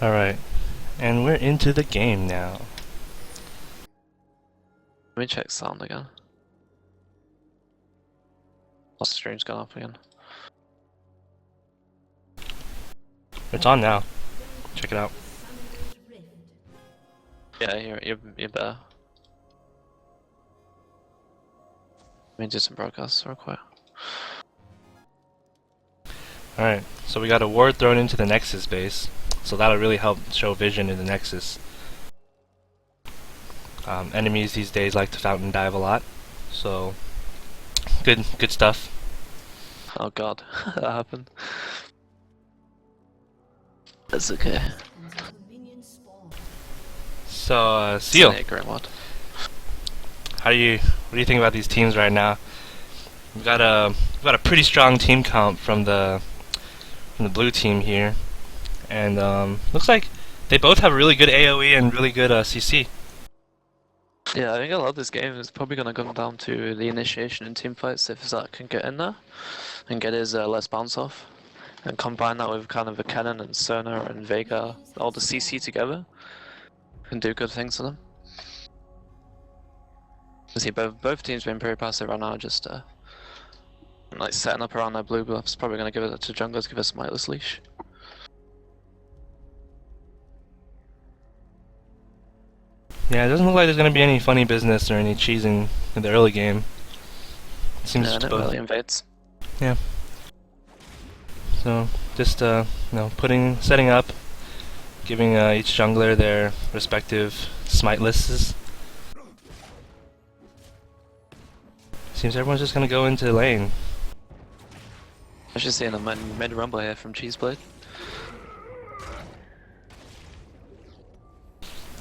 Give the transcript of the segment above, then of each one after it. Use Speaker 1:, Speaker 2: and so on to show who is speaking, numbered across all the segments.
Speaker 1: Alright, and we're into the game now.
Speaker 2: Let me check sound again. Oh, stream's gone up again.
Speaker 1: It's on now. Check it out.
Speaker 2: Yeah, you're better. Let me do some broadcasts real quick.
Speaker 1: Alright, so we got a ward thrown into the Nexus base, so that'll really help show vision in the Nexus. Enemies these days like to fountain dive a lot, so good stuff.
Speaker 2: Oh god, that happened. That's okay.
Speaker 1: So, Seaal,
Speaker 2: What
Speaker 1: what do you think about these teams right now? We've got a pretty strong team count from the blue team here, and looks like they both have really good AOE and really good CC.
Speaker 2: Yeah, I think a lot of this game is probably going to come down to the initiation and team fights if Zach can get in there and get his less bounce off. And combine that with kind of a Cannon and Sona and Vega, all the CC together, can do good things to them. You see, both teams being pretty passive right now, just like setting up around their blue buffs. Probably going to give it to junglers, give us Smiteless Leash.
Speaker 1: Yeah, it doesn't look like there's going to be any funny business or any cheesing in the early game. It seems
Speaker 2: Yeah,
Speaker 1: to
Speaker 2: and it really invades.
Speaker 1: Yeah. So just setting up, giving each jungler their respective smite lists. Seems everyone's just gonna go into lane.
Speaker 2: I should see a mid rumble here from Cheeseblade.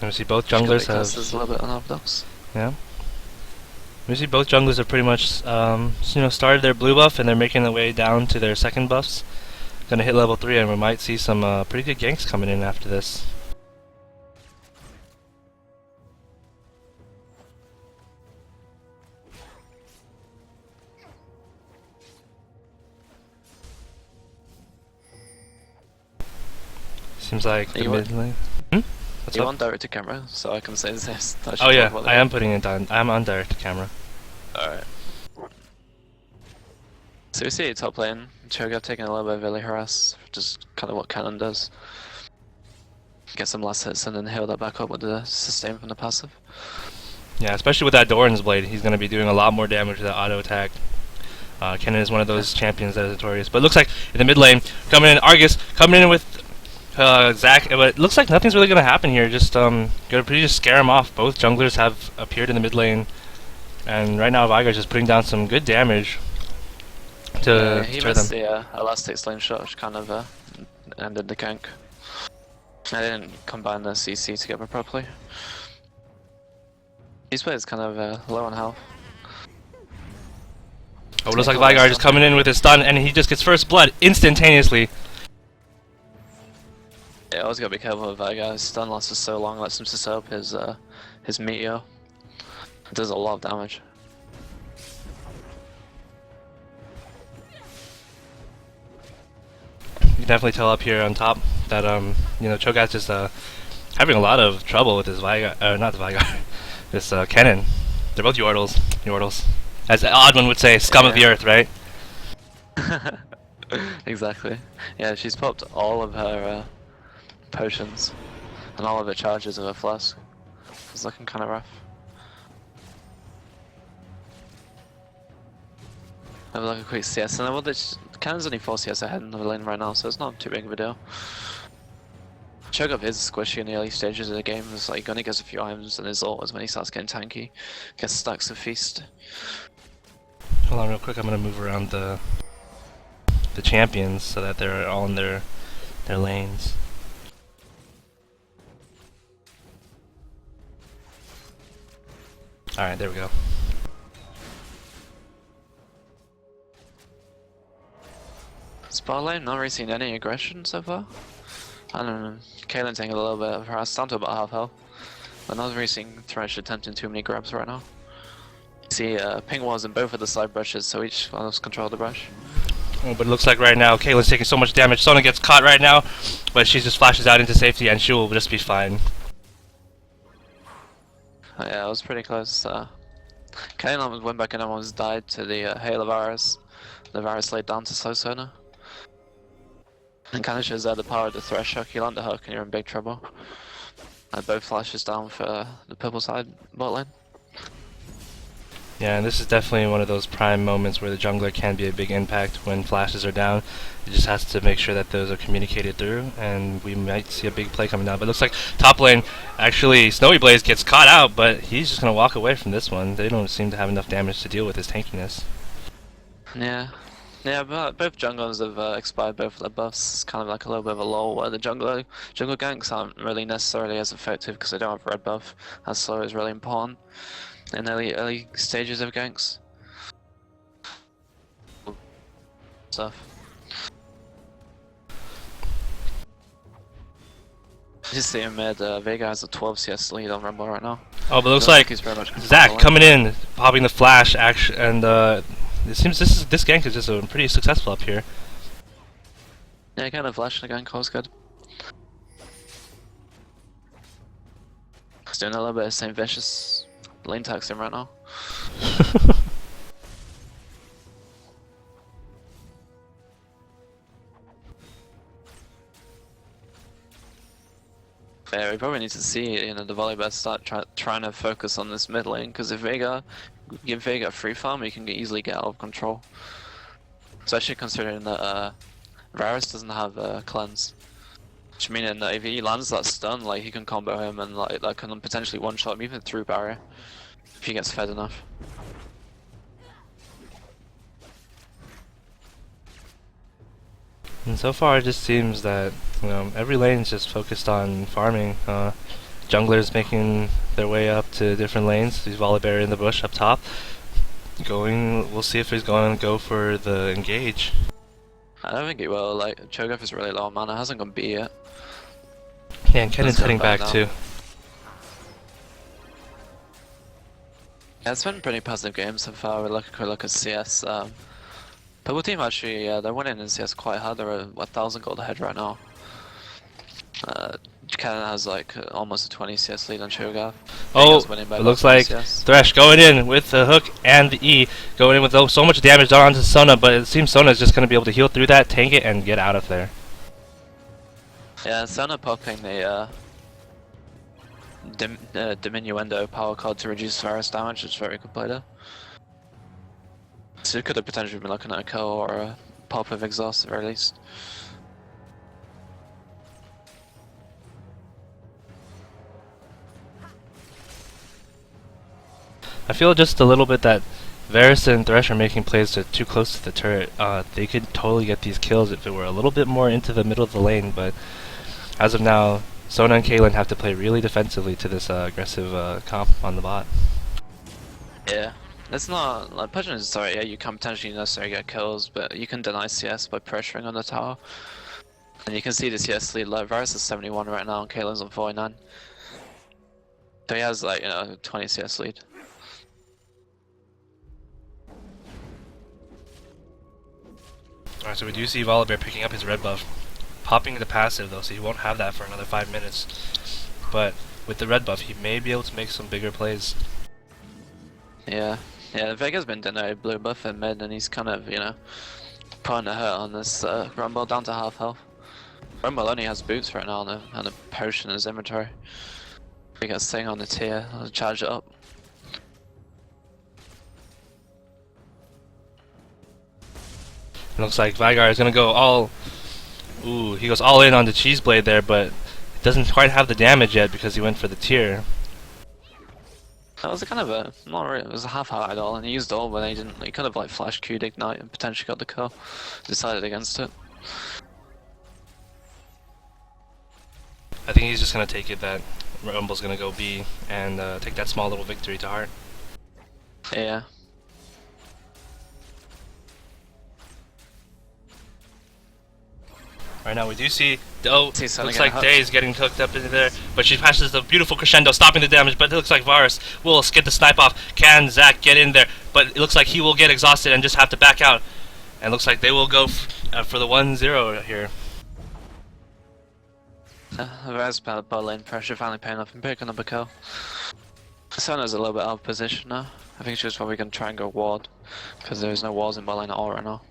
Speaker 1: We see both junglers have.
Speaker 2: A little bit unorthodox.
Speaker 1: Yeah. We see both junglers have pretty much started their blue buff and they're making their way down to their second buffs. Gonna hit level 3 and we might see some pretty good ganks coming in after this. Seems like the mid lane. What's
Speaker 2: You
Speaker 1: up?
Speaker 2: want direct to camera, so I can say this.
Speaker 1: Oh yeah, I am putting it on. I'm on direct camera.
Speaker 2: Alright. So we see top lane, Cho'Gath taking a little bit of early harass, just kind of what Cannon does. Get some last hits and then heal that back up with the sustain from the passive.
Speaker 1: Yeah, especially with that Doran's Blade, he's going to be doing a lot more damage with that auto attack. Kennen is one of those champions that is notorious. But it looks like in the mid lane, coming in, Argus coming in with Zach, but it looks like nothing's really going to happen here. Just gonna pretty just scare him off. Both junglers have appeared in the mid lane, and right now Vigar's just putting down some good damage to
Speaker 2: he
Speaker 1: deter
Speaker 2: missed
Speaker 1: them.
Speaker 2: the elastic slingshot, which kind of ended the gank. I didn't combine the CC together properly. These players kind of low on health.
Speaker 1: Oh, it looks like Vigar just coming in with his stun, and he just gets first blood instantaneously.
Speaker 2: Yeah, always gotta be careful with that guy. His stun lasts for so long, lets him to set up his meteor. It does a lot of damage.
Speaker 1: You can definitely tell up here on top that Cho'Gath's just having a lot of trouble with his Vigar, not the Vigar, this Kennen. They're both Yordles. As Oddman would say, scum of the earth, right?
Speaker 2: Exactly. Yeah, she's popped all of her potions and all of her charges of her flask. It's looking kind of rough. Have like a quick CS, and I wonder, Cannon's only 4 CS ahead in the lane right now, so it's not too big of a deal. Cho'Gath is squishy in the early stages of the game. It's like he only gets a few items, and his ult is when he starts getting tanky. Gets stacks of feast.
Speaker 1: Hold on real quick, I'm gonna move around the champions so that they're all in their lanes. Alright, there we go.
Speaker 2: Spot lane, not really seen any aggression so far. I don't know, Kaelin's taking a little bit of harass, down to about half health. But not really seeing Thresh attempting too many grabs right now. See ping walls in both of the side brushes, so each one of us control the brush.
Speaker 1: Oh, but it looks like right now Kaylin's taking so much damage. Sona gets caught right now, but she just flashes out into safety and she will just be fine.
Speaker 2: Oh, yeah, it was pretty close. Kaylin went back and almost died to the Hail of Varus. The Varus laid down to slow Sona. And kind of shows the power of the Thresh hook. You land the hook and you're in big trouble. Both flashes down for the purple side bot lane.
Speaker 1: Yeah, and this is definitely one of those prime moments where the jungler can be a big impact when flashes are down. It just has to make sure that those are communicated through, and we might see a big play coming down. But it looks like top lane, actually, Snowy Blaze gets caught out, but he's just going to walk away from this one. They don't seem to have enough damage to deal with his tankiness.
Speaker 2: Yeah. Yeah, but both junglers have expired both of their buffs. It's kind of like a little bit of a lull where the jungle ganks aren't really necessarily as effective because they don't have red buff. As slow is really important in early stages of ganks. Stuff. Just see him mid. Vega has a 12 CS lead on Rumble right now.
Speaker 1: Oh, but it looks like
Speaker 2: he's very much
Speaker 1: Zach coming in, popping the flash, and it seems this gank is just pretty successful up here.
Speaker 2: Yeah, kind of flash the gank was good. He's doing a little bit of Saint Vicious lane taxing right now. Yeah, we probably need to see, you know, the volleyball start trying to focus on this mid lane, because if give Vega a free farm, he can easily get out of control. Especially considering that Varus doesn't have cleanse. Which meaning that if he lands that stun, like, he can combo him and like that can potentially one-shot him even through barrier, if he gets fed enough.
Speaker 1: And so far it just seems that, you know, every lane's just focused on farming. Junglers making their way up to different lanes. He's Volibear in the bush up top. We'll see if he's going to go for the engage.
Speaker 2: I don't think he will. Like, Cho'Gath is really low on mana, hasn't gone B yet.
Speaker 1: Yeah, and Kennan's heading back too.
Speaker 2: Yeah, it's been pretty positive games so far. We look at CS. Purple team actually, they're winning in CS quite hard. They're 1,000 gold ahead right now. Cannon has like almost a 20 CS lead on Cho'Gath.
Speaker 1: Oh, it looks like CS. Thresh going in with the hook and the E, going in with so much damage done onto Sona, but it seems Sona is just going to be able to heal through that, tank it, and get out of there.
Speaker 2: Yeah, Sona popping the Diminuendo power card to reduce Varus damage is very good play there. So it could have potentially been looking at a kill or a pop of exhaust at the very least.
Speaker 1: I feel just a little bit that Varus and Thresh are making plays too close to the turret. They could totally get these kills if it were a little bit more into the middle of the lane, but as of now, Sona and Kaylin have to play really defensively to this aggressive comp on the bot.
Speaker 2: Yeah. It's not, like, pushing is sorry, yeah, you can't potentially necessarily get kills, but you can deny CS by pressuring on the tower. And you can see the CS lead, like, Varus is 71 right now, and Kaylin's on 49. So he has, like, you know, 20 CS lead.
Speaker 1: Alright, so we do see Volibear picking up his red buff. Popping the passive, though, so he won't have that for another 5 minutes. But with the red buff, he may be able to make some bigger plays.
Speaker 2: Yeah. Yeah, Vega's been denied blue buff in mid, and he's kind of, you know, putting a hurt on this Rumble down to half health. Rumble only has boots right now and a potion in his inventory. He got Sting on the tier, I'll charge it up.
Speaker 1: It looks like Veigar is going to go all... Ooh, he goes all in on the Cheese Blade there, but it doesn't quite have the damage yet because he went for the tier.
Speaker 2: That was a kind of a, not really, it was a half-hearted all, and he used all, but he didn't, he could have like flash Q'd Ignite and potentially got the kill. Decided against it.
Speaker 1: I think he's just going to take it that Rumble's going to go B and take that small little victory to heart.
Speaker 2: Yeah.
Speaker 1: Right now we do see, looks like
Speaker 2: hooked.
Speaker 1: Day is getting hooked up into there, but she passes the beautiful crescendo, stopping the damage, but it looks like Varus will get the snipe off. Can Zach get in there? But it looks like he will get exhausted and just have to back out. And looks like they will go for the 1-0 here.
Speaker 2: There's bad ball lane pressure finally paying off and picking up a kill. Sona's a little bit out of position now. I think she was probably going to try and go ward, because there's no walls in ball lane at all right now.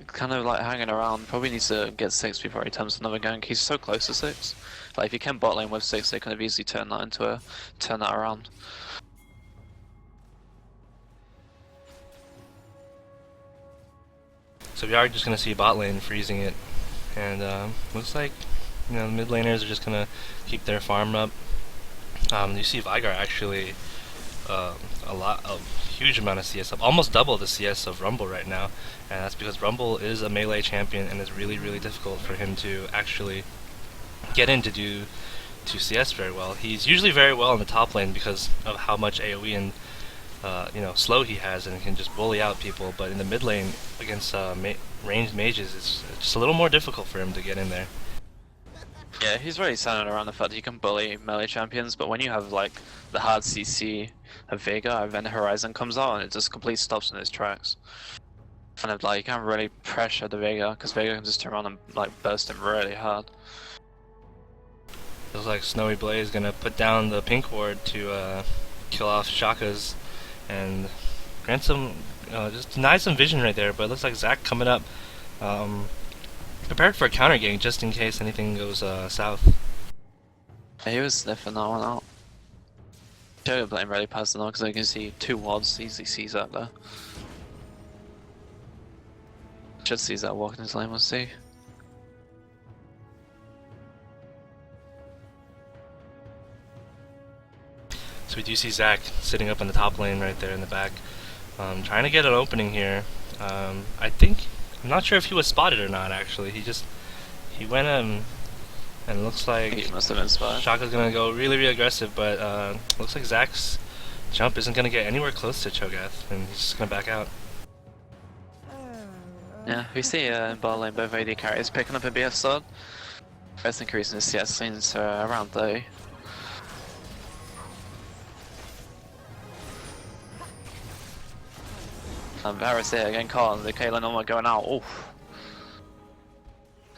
Speaker 2: Kind of like hanging around, probably needs to get 6 before he attempts another gank. He's so close to 6. Like if you can bot lane with 6, they can have easily turn that around.
Speaker 1: So we are just going to see bot lane freezing it, and looks like the mid laners are just going to keep their farm up. You see Vigar actually a huge amount of CS up, almost double the CS of Rumble right now, and that's because Rumble is a melee champion and it's really difficult for him to actually get in to do CS very well. He's usually very well in the top lane because of how much AoE and slow he has, and can just bully out people, but in the mid lane against ranged mages it's just a little more difficult for him to get in there.
Speaker 2: Yeah, he's really centered around the fact that you can bully melee champions, but when you have like the hard CC of Vega, and then Horizon comes out and it just completely stops in its tracks. Kind of like you can't really pressure the Vega, because Vega can just turn around and like burst him really hard.
Speaker 1: Looks like Snowy Blaze is gonna put down the pink ward to kill off Shakas and grant some, just deny some vision right there, but it looks like Zach coming up prepared for a counter gank just in case anything goes south.
Speaker 2: Yeah, he was sniffing that one out. Should have blame really passed now because I can see 2 wards easily sees out there. Should see that walking his lane, we'll see.
Speaker 1: So we do see Zach sitting up in the top lane right there in the back, trying to get an opening here. I'm not sure if he was spotted or not actually. He went and it looks like
Speaker 2: He must have been spotted.
Speaker 1: Shaka's gonna go really aggressive, but looks like Zach's jump isn't gonna get anywhere close to Cho'Gath, and he's just gonna back out.
Speaker 2: Yeah, we see in bot lane both AD carries picking up a BF sword. First increase in his CS lanes around 30. And Varus here getting caught and the Caitlyn almost going out. Oof.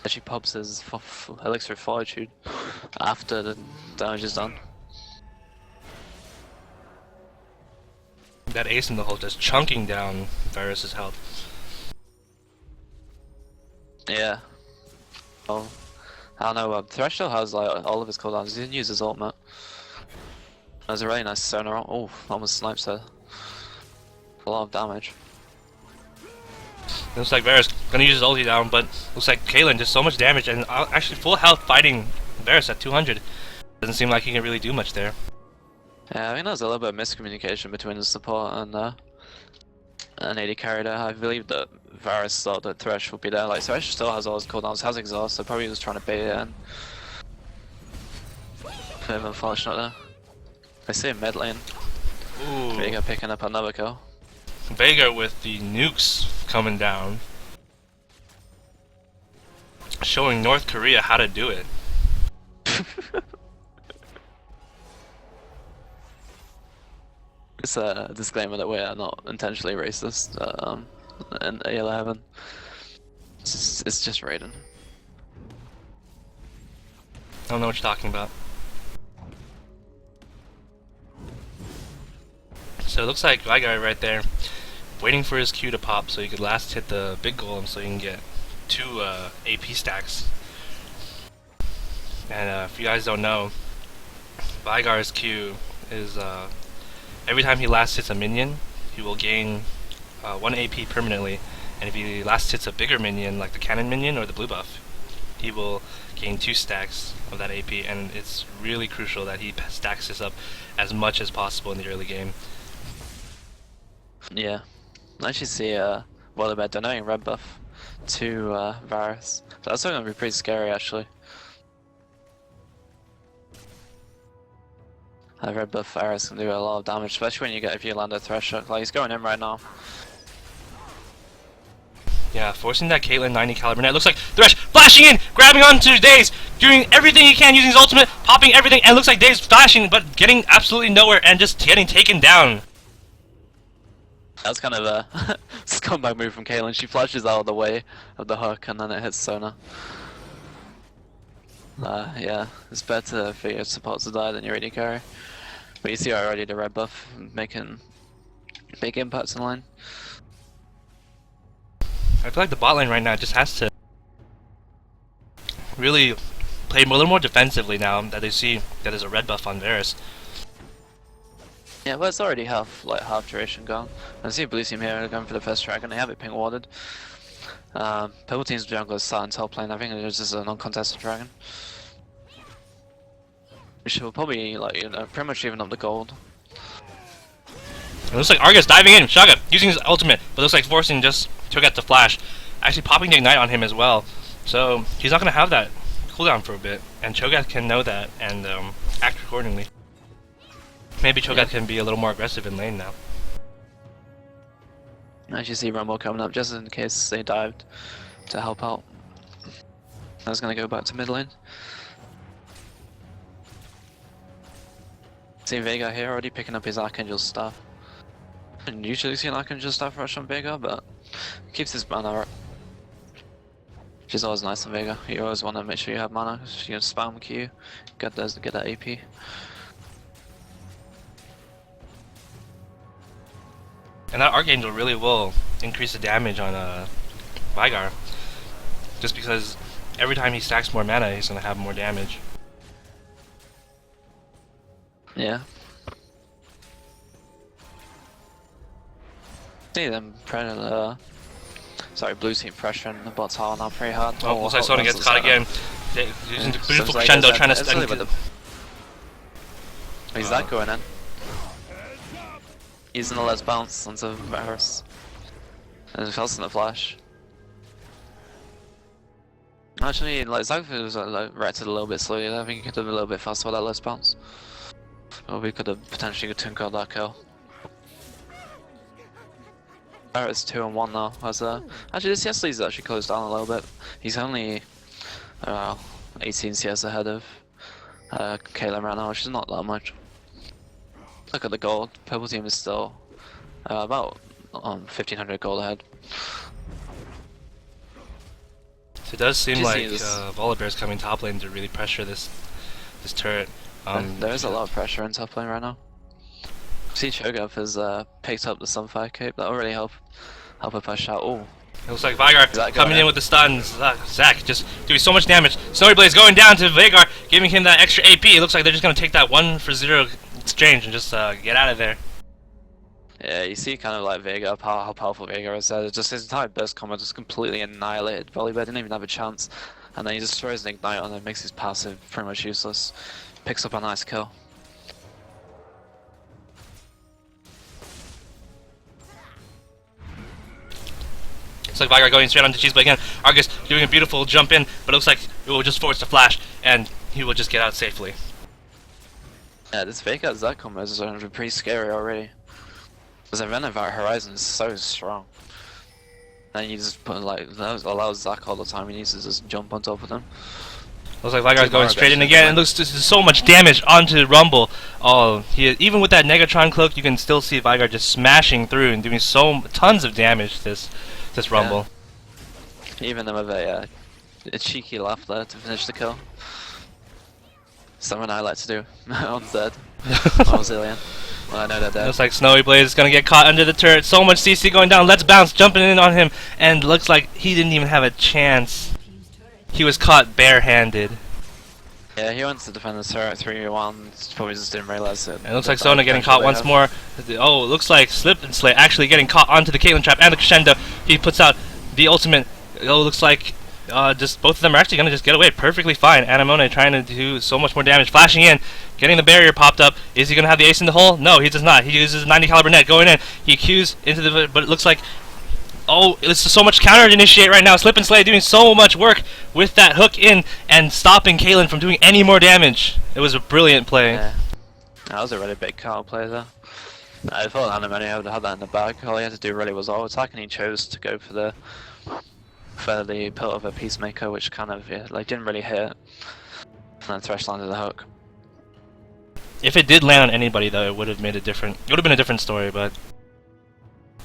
Speaker 2: She pops his Elixir of Fortitude after the damage is done.
Speaker 1: That ace in the hole just chunking down Varus' health.
Speaker 2: Yeah. Well, I don't know, Thresh has like all of his cooldowns. He didn't use his ultimate. That was a really nice sonar. Oh, almost snipes her. A lot of damage.
Speaker 1: Looks like Varus gonna use his ulti down, but looks like Caitlyn just so much damage and actually full health fighting Varus at 200. Doesn't seem like he can really do much there.
Speaker 2: Yeah, I think there's a little bit of miscommunication between the support and AD carry there. I believe that Varus thought that Thresh would be there. Like, Thresh still has all his cooldowns, has exhaust, so probably was trying to bait it in. Bit of unfortunate there. I see him mid lane.
Speaker 1: Ooh.
Speaker 2: Vega picking up another kill.
Speaker 1: Vega with the nukes coming down, showing North Korea how to do it.
Speaker 2: It's a disclaimer that we are not intentionally racist in A11. It's just Raiden.
Speaker 1: I don't know what you're talking about. So it looks like Vigar right there, waiting for his Q to pop so he could last hit the big golem so he can get 2 AP stacks. And if you guys don't know, Vigar's Q is every time he last hits a minion, he will gain 1 AP permanently, and if he last hits a bigger minion like the cannon minion or the blue buff, he will gain 2 stacks of that AP, and it's really crucial that he stacks this up as much as possible in the early game.
Speaker 2: Yeah. I actually see Wallabed donating red buff to Varus. So that's going to be pretty scary actually. Red buff Varus can do a lot of damage, especially when if you land a Thresh hook. Like, he's going in right now.
Speaker 1: Yeah, forcing that Caitlyn 90 caliber net. Looks like Thresh flashing in, grabbing onto Daze, doing everything he can using his ultimate, popping everything, and looks like Daze flashing, but getting absolutely nowhere and just getting taken down.
Speaker 2: That's kind of a scumbag move from Caitlyn. She flashes out of the way of the hook and then it hits Sona. Yeah, it's better for your support to die than your AD carry. But you see already the red buff making big impacts in lane.
Speaker 1: I feel like the bot lane right now just has to really play a little more defensively now that they see that there's a red buff on Varus.
Speaker 2: Yeah, well, it's already half duration gone. I see blue team here going for the first dragon. They have it ping warded. Purple team's jungle is starting top lane. I think it's just a non-contested dragon. We should probably pretty much even up the gold.
Speaker 1: It looks like Argus diving in, Shaga using his ultimate, but looks like forcing just Cho'Gath to flash, actually popping the ignite on him as well. So he's not gonna have that cooldown for a bit, and Cho'Gath can know that and act accordingly. Maybe Cho'Gath can be a little more aggressive in lane now.
Speaker 2: I actually see Rumble coming up just in case they dived to help out. I was gonna go back to mid lane. See Veigar here already picking up his Archangel's staff. And usually see an Archangel's staff rush on Veigar, but keeps his mana up. Which is always nice on Veigar. You always want to make sure you have mana, because you can spam Q, get that AP.
Speaker 1: And that Archangel really will increase the damage on Veigar. Just because every time he stacks more mana, he's going to have more damage.
Speaker 2: Yeah. See them blue team pressuring the bot tower now pretty hard.
Speaker 1: Oh, looks like Sona gets caught again. Using the beautiful crescendo trying to stun.
Speaker 2: Is that going in? Using the let's bounce onto Varus. And it falls in the flash. Actually, Zach was reacted a little bit slowly. I think he could have been a little bit faster with that let's bounce. Or we could have potentially tinkered that kill. Varus 2 and 1 now. Actually, this CS's actually closed down a little bit. He's only 18 CS ahead of Caitlyn right now, which is not that much. Look at the gold. Purple team is still about 1500 gold ahead.
Speaker 1: So it does seem like Volibear's coming top lane to really pressure this turret.
Speaker 2: There is a lot of pressure in top lane right now. See Cho'Gath has picked up the Sunfire Cape. That'll really help her push out. Oh,
Speaker 1: it looks like Veigar coming in with the stuns. Zac just doing so much damage. Snowy Blaze going down to Veigar, giving him that extra AP. It looks like they're just going to take that 1-for-0 exchange and just get out of there.
Speaker 2: Yeah, you see kind of like Veigar, how powerful Veigar is there. Just his entire burst combo just completely annihilated Volibear. Didn't even have a chance. And then he just throws an ignite on him, makes his passive pretty much useless. Picks up a nice kill.
Speaker 1: Looks like Veigar going straight onto Cheeseblade again. Argus doing a beautiful jump in, but it looks like it will just force the flash, and he will just get out safely.
Speaker 2: Yeah, this Veigar Zac combo is pretty scary already. Because Event Horizon is so strong. And you just put that allows Zac all the time. He needs to just jump on top of them.
Speaker 1: Looks like Veigar's going straight in again, and looks so much damage onto Rumble. Oh, even with that Negatron cloak, you can still see Veigar just smashing through and doing tons of damage to this Rumble.
Speaker 2: Yeah. Even with a cheeky laugh there to finish the kill. Something I like to do on Zed or Zillion. Well, I know they're dead.
Speaker 1: Looks like Snowy Blaze is gonna get caught under the turret. So much CC going down. Let's bounce, jumping in on him, and looks like he didn't even have a chance. He was caught barehanded.
Speaker 2: Yeah, he wants to defend the turret 3v1. Probably just didn't realize it.
Speaker 1: And it looks like Sona getting caught once more. Oh, it looks like Slip and Slay actually getting caught onto the Caitlyn trap and the crescendo. He puts out the ultimate. Oh, looks like just both of them are actually gonna just get away perfectly fine. Anemone trying to do so much more damage, flashing in, getting the barrier popped up. Is he gonna have the ace in the hole? No, he does not. He uses 90 caliber net going in. He Qs into the, but it looks like, oh, it's so much counter to initiate right now. Slip and Slay doing so much work with that hook in and stopping Caitlyn from doing any more damage. It was a brilliant play.
Speaker 2: Yeah. That was a really big counter play there. I thought Anemone had that in the bag. All he had to do really was all attack, and he chose to go for the pill of a Peacemaker, which kind of didn't really hit. And then Thresh landed the hook.
Speaker 1: If it did land on anybody, though, it would have been a different story. But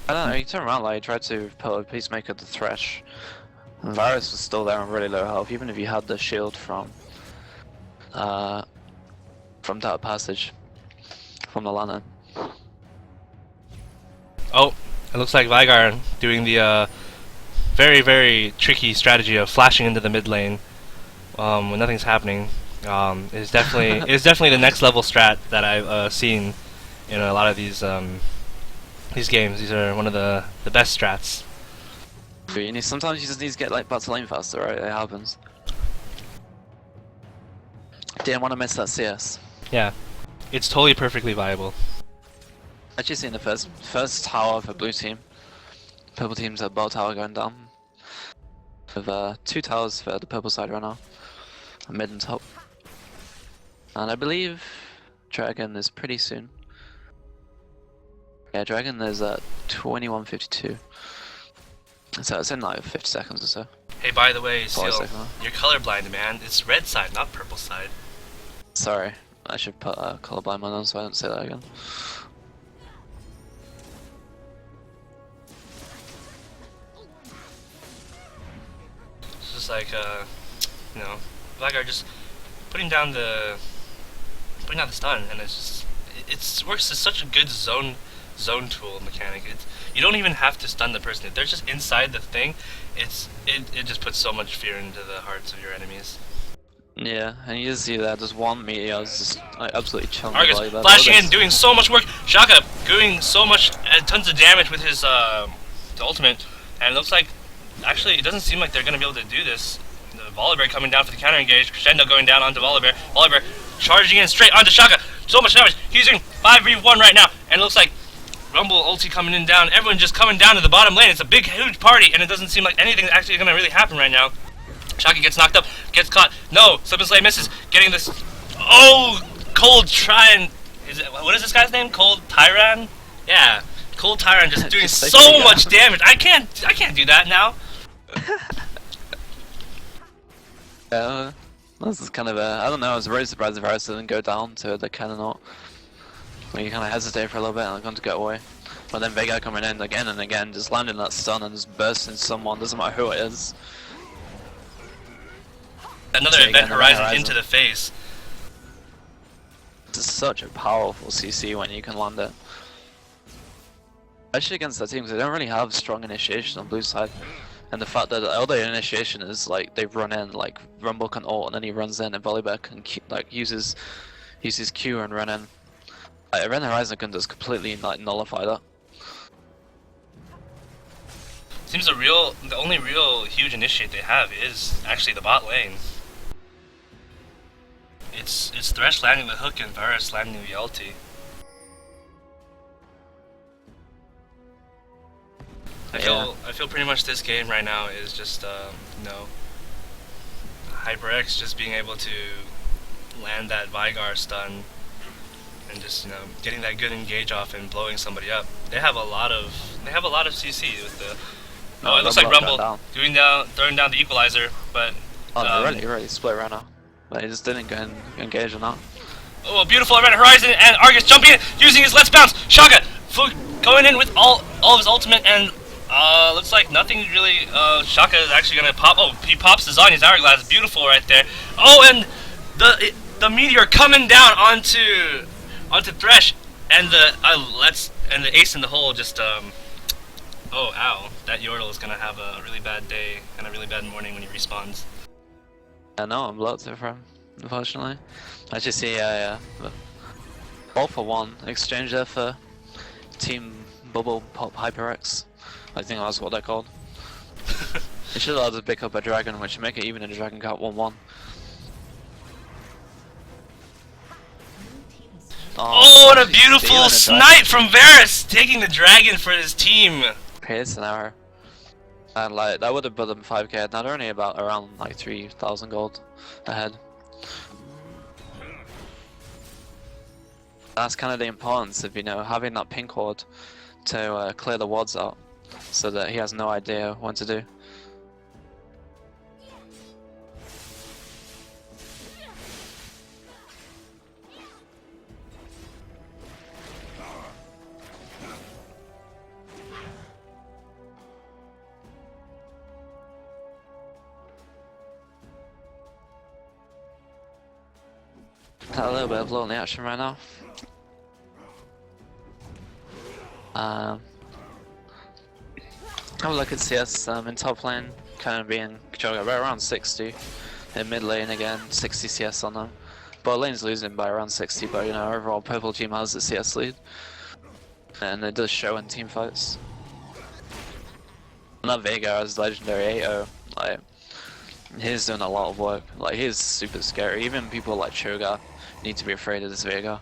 Speaker 2: I don't know, he turned around like he tried to put a Peacemaker to Thresh. And Varus was still there on really low health, even if he had the shield from that passage. From the lantern.
Speaker 1: Oh, it looks like Veigar doing the very, very tricky strategy of flashing into the mid lane when nothing's happening. Is definitely the next level strat that I've seen in a lot of these games. These are one of the best strats.
Speaker 2: Sometimes you just need to get like back to lane faster, right? It happens. Didn't want to miss that CS.
Speaker 1: Yeah, it's totally perfectly viable.
Speaker 2: Actually seen the first tower for blue team. Purple team's at bot tower going down. With 2 towers for the purple side right now. Mid and top. And I believe Dragon is pretty soon. Yeah, Dragon is at 21:52. So it's in like 50 seconds or so.
Speaker 1: Hey, by the way, Seaal,
Speaker 2: 40 seconds.
Speaker 1: you're colorblind, man. It's red side, not purple side.
Speaker 2: Sorry, I should put colorblind on so I don't say that again.
Speaker 1: It's just like you know, Veigar just putting down the stun, and it works as such a good zone tool mechanic. You don't even have to stun the person. If they're just inside the thing, it just puts so much fear into the hearts of your enemies.
Speaker 2: Yeah, and you just see that just one meteor is just like, absolutely chilling.
Speaker 1: Argus
Speaker 2: like that.
Speaker 1: flashing in, doing so much work. Shaka doing so much, tons of damage with his the ultimate, and it looks like actually it doesn't seem like they're gonna be able to do this. The Volibear coming down for the counter engage. Crescendo going down onto Volibear. Volibear charging in straight onto Shaka. So much damage. He's doing 5v1 right now, and it looks like Rumble ulti coming in down. Everyone just coming down to the bottom lane. It's a big, huge party, and it doesn't seem like anything's actually gonna really happen right now. Shaka gets knocked up, gets caught. No, Slip and Slay misses. Getting this. Oh, Cold Tyrant. What is this guy's name? Cold Tyrant? Yeah, Cold Tyrant just doing so much damage. I can't do that now.
Speaker 2: Yeah, this is kind of I don't know, I was really surprised if Varus didn't go down to the cannon ult. When you kind of hesitate for a little bit and I'm going to get away. But then Veigar coming in again and again, just landing that stun and just bursting someone, doesn't matter who it is.
Speaker 1: Another Event Horizon into the face.
Speaker 2: It's such a powerful CC when you can land it. Especially against that team, because they don't really have strong initiation on blue side. And the fact that all their initiation is like they run in, like Rumble can ult and then he runs in and Volibear can like uses Q and run in. Like, Event Horizon can just completely like nullify that.
Speaker 1: Seems the only real huge initiate they have is actually the bot lane. It's Thresh landing the hook and Varus landing the ulti. I feel pretty much this game right now is just HyperX just being able to land that Veigar stun and just getting that good engage off and blowing somebody up. They have a lot of CC with the. Oh, it looks like Rumble throwing down the equalizer, but.
Speaker 2: Oh, really split right now. But he just didn't go and engage or not.
Speaker 1: Oh, a beautiful Event Horizon and Argus jumping in, using his Let's Bounce. Shaka going in with all of his ultimate and looks like nothing really. Shaka is actually gonna pop. Oh, he pops the Zanya's Hourglass. Beautiful right there. Oh, and the meteor coming down onto Thresh and the ace in the hole just oh, ow. That Yordle is gonna have a really bad day and a really bad morning when he respawns.
Speaker 2: I know, I'm blocked it from, unfortunately. I just see all for one exchange there for Team Bubble Pop HyperX. I think that's what they're called. It should allow us to pick up a dragon, which should make it even in a Dragon Cat 1-1.
Speaker 1: Oh, what a beautiful snipe from Varus, taking the dragon for his team.
Speaker 2: It's an hour. And like that would have put them 5k. Now they're only around like 3,000 gold ahead. That's kind of the importance of having that pink ward to clear the wards out, so that he has no idea what to do. A little bit of lonely action right now. Have a look at CS in top lane, kind of being controlled right around 60. In mid lane again, 60 CS on them. Bot lane's losing by around 60, but you know, overall purple team has the CS lead. And it does show in team fights. And that Vega has legendary 8-0, like, he's doing a lot of work. Like, he's super scary. Even people like Choga need to be afraid of this Vega.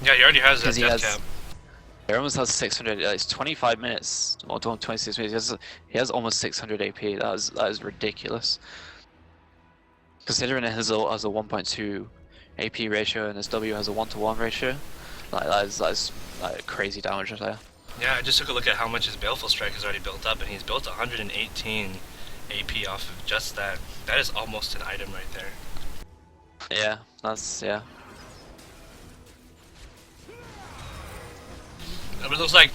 Speaker 1: Yeah, he already has that death cap.
Speaker 2: He almost has 600. It's 25 minutes or 26 minutes. He has almost 600 AP. That is ridiculous. Considering his ult has a 1.2 AP ratio and his W has a 1-to-1 ratio, like that is like crazy damage right there.
Speaker 1: Yeah, I just took a look at how much his Baleful Strike has already built up, and he's built 118 AP off of just that. That is almost an item right there.
Speaker 2: Yeah, yeah.
Speaker 1: It looks like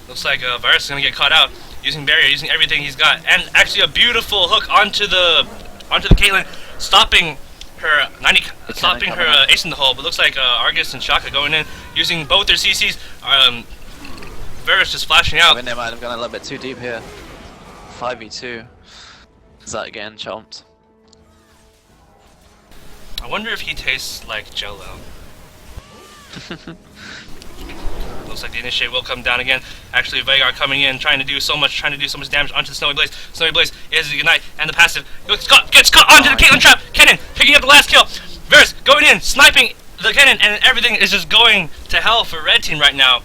Speaker 1: Varus is gonna get caught out using barrier, using everything he's got, and actually a beautiful hook onto the Caitlyn, stopping her ace in the hole. But looks like Argus and Shaka going in, using both their CCs. Varus just flashing out.
Speaker 2: I mean, they might have gone a little bit too deep here. 5v2. Is that getting chomped?
Speaker 1: I wonder if he tastes like Jello. Looks like the initiate will come down again. Actually, Veigar coming in, trying to do so much damage onto the Snowy Blaze. Snowy Blaze is the Ignite, and the passive gets caught onto the Caitlyn trap. Kennen picking up the last kill. Varus going in, sniping the Kennen, and everything is just going to hell for red team right now.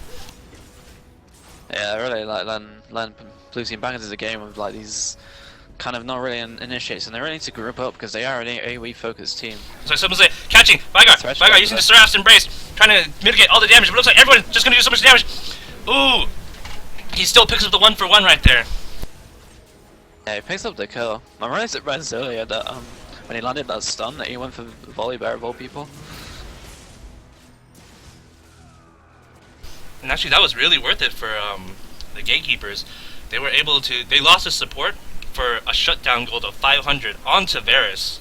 Speaker 2: Yeah, really, like letting blue team back into the game with like these kind of not really initiates, and they really need to group up because they are an AoE focused team. So
Speaker 1: someone's like catching Veigar using the Seraph Embrace, trying to mitigate all the damage, but it looks like everyone's just gonna do so much damage. Ooh, he still picks up the 1-for-1 right there.
Speaker 2: Yeah, he picks up the kill. I realized it Reds earlier that when he landed that stun, that he went for volley bear of all people.
Speaker 1: And actually, that was really worth it for the Gatekeepers. They were able to. They lost his support for a shutdown gold of 500 onto Varus.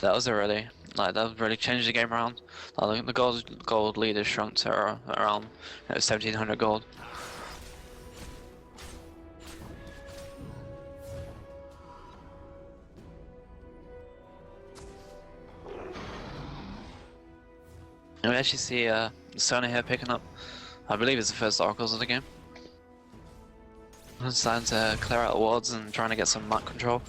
Speaker 2: That was that really changed the game around. Like, the gold lead has shrunk to around 1700 gold. And we actually see Sona here picking up, I believe it's the first oracles of the game. It's time to clear out wards and trying to get some map control.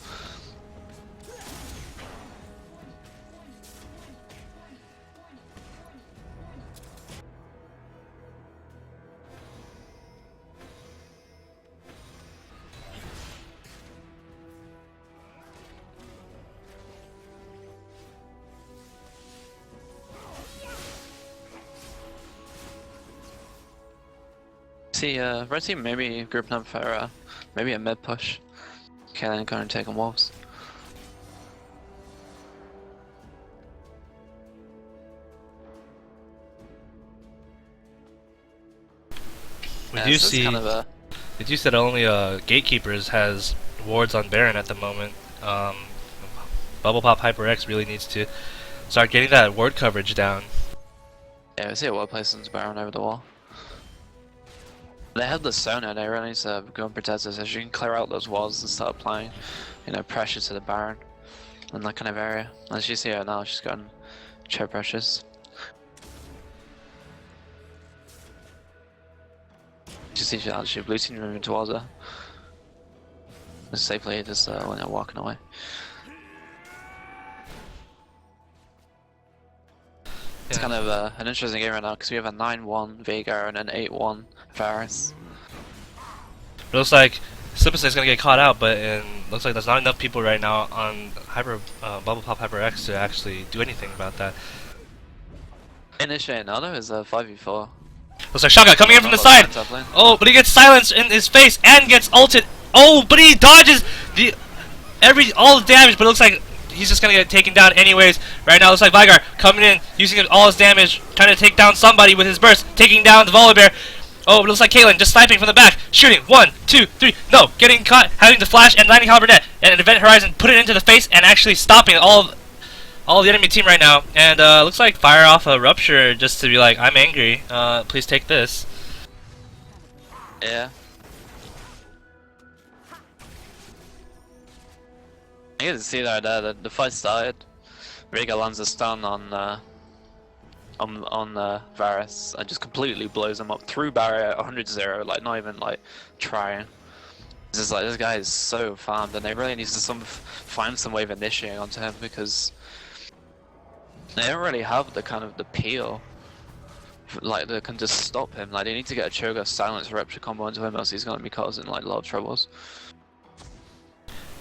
Speaker 2: See, red team maybe grouping up for maybe a mid push. Kaylin going to take on wolves.
Speaker 1: We do see. Did you said only Gatekeepers has wards on Baron at the moment. Bubble Pop HyperX really needs to start getting that ward coverage down.
Speaker 2: Yeah, we see a ward placement Baron over the wall. They have the Sona, they really need to go and protect us, as you can clear out those walls and start applying, pressure to the Baron in that kind of area. As you see her now, she's gotten chair pressures. You see she actually blue team moving towards her. Safely just when they're walking away. It's kind of an interesting game right now because we have a 9-1 Veigar and an 8-1 Varus.
Speaker 1: It looks like Slipper's is gonna get caught out, but looks like there's not enough people right now on Bubble Pop HyperX to actually do anything about that.
Speaker 2: Initiate Nano is a 5v4.
Speaker 1: Looks like Shaka coming in from the side. Oh, but he gets silenced in his face and gets ulted. Oh, but he dodges all the damage, but it looks like he's just gonna get taken down anyways. Right now, it looks like Veigar coming in, using all his damage, trying to take down somebody with his burst, taking down the Volibear. Oh, but it looks like Kaylin just sniping from the back, shooting 1, 2, 3. No, getting caught, having to flash and landing Caliber net, and an Event Horizon put it into the face and actually stopping all all the enemy team right now, and looks like fire off a rupture just to be like, I'm angry. Please take this.
Speaker 2: Yeah. I get to see that the fight started. Vega lands a stun on Varus and just completely blows him up through barrier 100-0, like not even like trying. It's just like this guy is so farmed, and they really need to find some way of initiating onto him because they don't really have the kind of the peel like that can just stop him. Like they need to get a Cho'Gath silence rupture combo into him, else he's gonna be causing like a lot of troubles.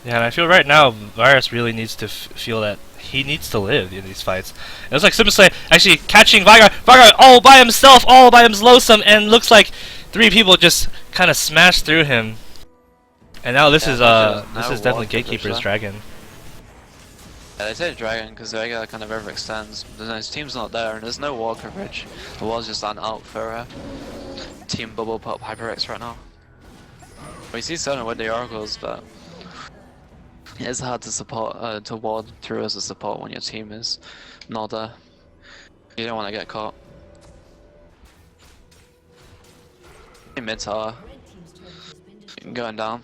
Speaker 1: Yeah, and I feel right now Varus really needs to feel that he needs to live in these fights. And it's like Super Slay actually catching Veigar all by himself, all by himself, and looks like 3 people just kind of smashed through him. And now this is definitely Gatekeepers Dragon.
Speaker 2: Yeah, they say Dragon because Veigar kind of overextends. His team's not there, and there's no wall coverage. The wall's just on out for Team Bubble Pop HyperX right now. We see Sona with the oracles, but it's hard to support to ward through as a support when your team is not there. You don't want to get caught. Mid tower going down.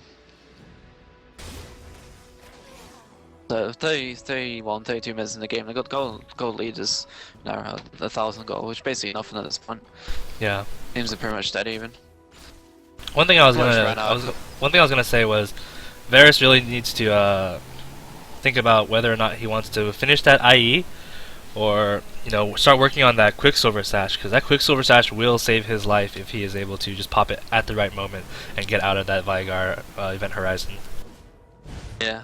Speaker 2: So 31, 32 minutes in the game. They got goal leaders now, 1,000 goal, which basically nothing at this point.
Speaker 1: Yeah.
Speaker 2: Teams are pretty much dead even.
Speaker 1: One thing I was gonna say was Varus really needs to think about whether or not he wants to finish that IE or start working on that Quicksilver Sash, because that Quicksilver Sash will save his life if he is able to just pop it at the right moment and get out of that Veigar event horizon.
Speaker 2: Yeah.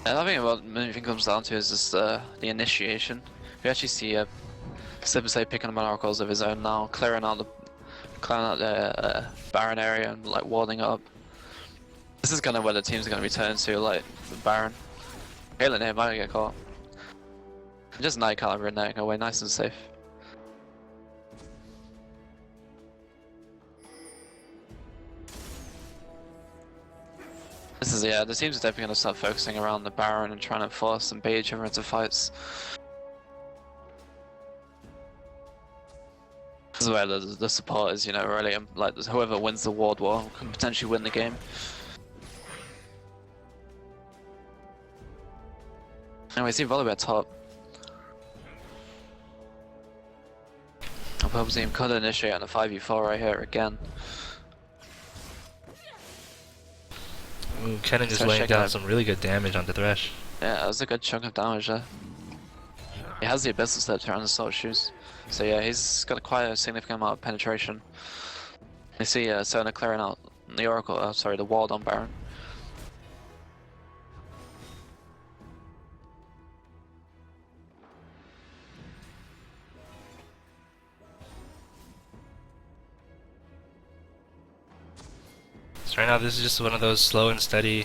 Speaker 2: And I think what everything comes down to is just the initiation. We actually see Sibusei picking up oracles of his own now, clearing out the Baron area and like warding up. This is kind of where the team's going to return to, like the Baron. Caitlyn here might get caught. Just Night Caliber and netting away nice and safe. This is, yeah, the teams are definitely going to start focusing around the Baron and trying to force and bait each other into fights. This is where the support is, really, like whoever wins the ward war can potentially win the game. And we see Volibear top. I'll probably see him could initiate on a 5v4 right here again.
Speaker 1: Ooh, Kennen is laying down some really good damage onto Thresh.
Speaker 2: Yeah, that was a good chunk of damage there. He has the Abyssal Steps around the sword shoes. So yeah, he's got quite a significant amount of penetration. You see Sona clearing out the Oracle, sorry, the ward on Baron.
Speaker 1: So right now this is just one of those slow and steady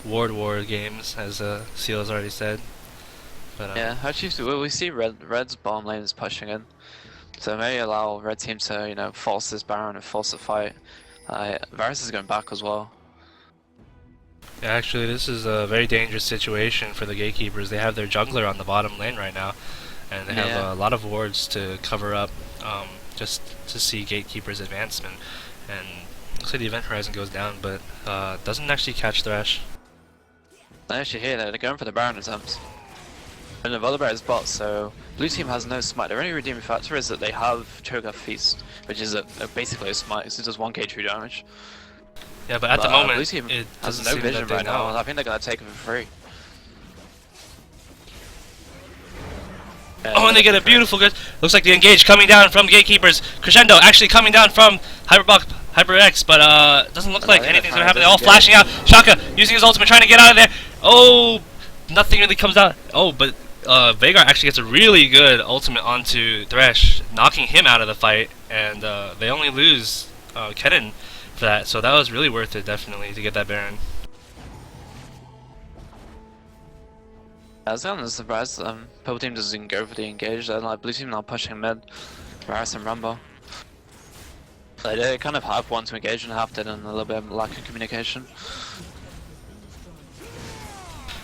Speaker 1: ward war games, as Seaal has already said. But,
Speaker 2: yeah, actually we see Red's bottom lane is pushing in. So maybe allow Red team to, force this Baron and force the fight. Varus is going back as well.
Speaker 1: Yeah, actually this is a very dangerous situation for the Gatekeepers. They have their jungler on the bottom lane right now, and they have a lot of wards to cover up just to see Gatekeepers' advancement. And looks like the event horizon goes down, but doesn't actually catch Thresh.
Speaker 2: I actually hear that they're going for the Baron attempts. And the Volibear is bot, so blue team has no smite. Their only redeeming factor is that they have Cho'Gath Feast, which is basically a smite, so it does 1k true damage.
Speaker 1: Yeah, but at the moment,
Speaker 2: blue team
Speaker 1: it
Speaker 2: has
Speaker 1: doesn't
Speaker 2: no
Speaker 1: seem
Speaker 2: vision
Speaker 1: that they
Speaker 2: right now.
Speaker 1: know.
Speaker 2: I think they're going to take it for free.
Speaker 1: Oh, and they get a beautiful good. Looks like the engage coming down from Gatekeepers. Crescendo actually coming down from HyperX, but doesn't look like anything's gonna happen. They're all flashing out. Shaka using his ultimate, trying to get out of there. Oh, nothing really comes out. Oh, but Veigar actually gets a really good ultimate onto Thresh, knocking him out of the fight, and they only lose Kennen for that. So that was really worth it, definitely, to get that Baron.
Speaker 2: I was kind of surprised purple team doesn't go for the engage, and like blue team now pushing mid, Varus and Rumble. They kind of half want to engage and half did, and a little bit of lack of communication.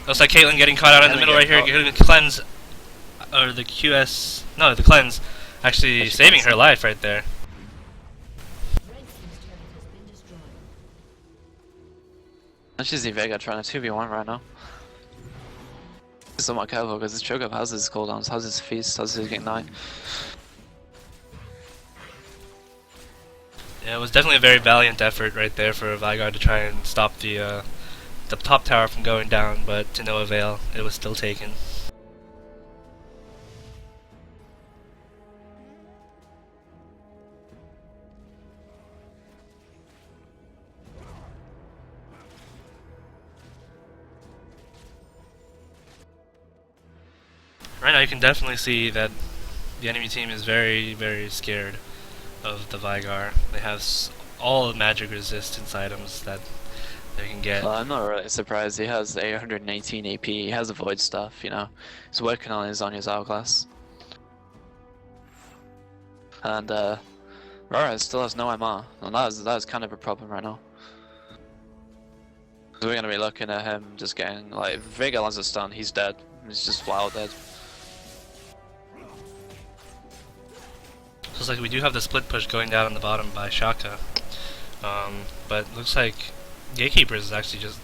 Speaker 1: Looks like Caitlyn getting caught out in the middle right here, getting the cleanse, or the QS, no, the cleanse, actually saving her life right there.
Speaker 2: I should see Vega trying to 2v1 right now. Somewhat careful because this choke up has his cooldowns, has his feast, has his ignite.
Speaker 1: Yeah, it was definitely a very valiant effort right there for Veigar to try and stop the top tower from going down, but to no avail. It was still taken. Right now you can definitely see that the enemy team is very, very scared of the Veigar. They have all the magic resistance items that they can get.
Speaker 2: Well, I'm not really surprised. He has 818 AP, he has a void stuff, you know. He's working on his hourglass. And Rara still has no MR, and that is kind of a problem right now. So we're gonna be looking at him just getting, like, if Vega lands a stun, he's dead. He's just flat out dead.
Speaker 1: So it's like we do have the split push going down on the bottom by Shaka. But looks like Gatekeepers is actually just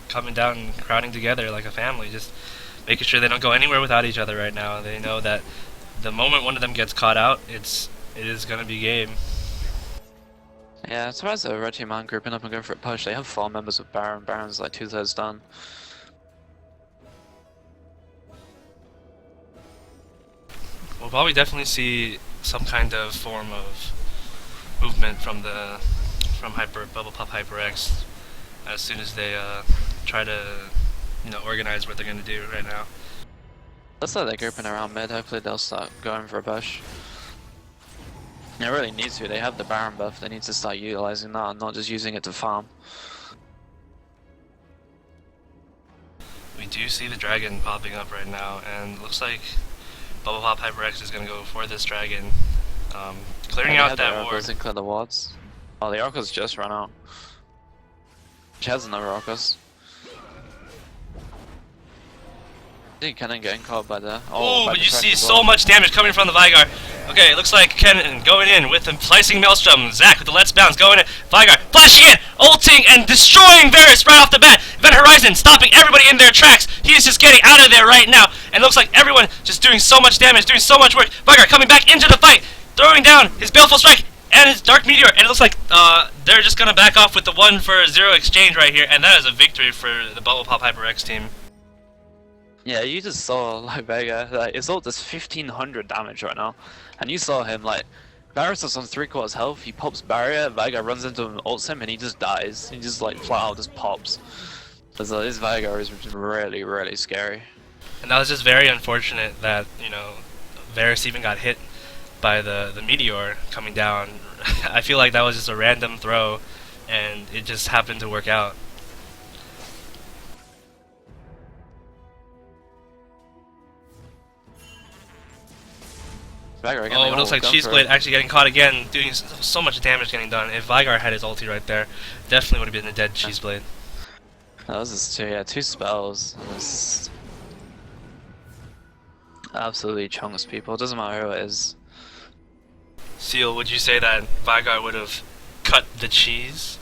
Speaker 1: coming down and crowding together like a family, just making sure they don't go anywhere without each other right now. They know that the moment one of them gets caught out, it is gonna be game.
Speaker 2: Yeah, as far as the red team aren't grouping up and going for a push, they have 4 members of Baron. Baron's like 2/3 done.
Speaker 1: We'll probably definitely see some kind of form of movement from Bubble Pop HyperX as soon as they try to, you know, organize what they're gonna do right now.
Speaker 2: Looks like they're grouping around mid. Hopefully they'll start going for a push. They really need to. They have the Baron buff. They need to start utilizing that and not just using it to farm.
Speaker 1: We do see the dragon popping up right now, and looks like Bubble Pop HyperX is gonna go for this dragon, clearing out that ward.
Speaker 2: And clear the wards. Oh, the Oracle's just run out. She has another Oracle's. I think Kennen getting caught by the.
Speaker 1: Oh, but you see so much damage coming from the Veigar. Okay, it looks like Kennen going in with the slicing Maelstrom. Zac with the Let's Bounce going in. Veigar flashing in, ulting and destroying Varus right off the bat. Event Horizon stopping everybody in their tracks. He is just getting out of there right now. And looks like everyone just doing so much damage, doing so much work. Veigar coming back into the fight, throwing down his Baleful Strike and his Dark Meteor. And it looks like they're just going to back off with the 1-for-0 exchange right here. And that is a victory for the Bubble Pop HyperX team.
Speaker 2: Yeah, you just saw like Vega, like his ult does 1500 damage right now, and you saw him like Varus is on 3/4 health. He pops barrier, Vega runs into him, ults him, and he just dies. He just like flat out just pops. So this Vega is really, really scary.
Speaker 1: And that was just very unfortunate that, you know, Varus even got hit by the meteor coming down. I feel like that was just a random throw, and it just happened to work out. Oh, it looks like Cheeseblade actually getting caught again, doing so much damage getting done. If Veigar had his ulti right there, definitely would have been a dead Cheeseblade.
Speaker 2: That was just two spells. This absolutely chunks people. It doesn't matter who it is.
Speaker 1: Seaal, would you say that Veigar would have cut the cheese?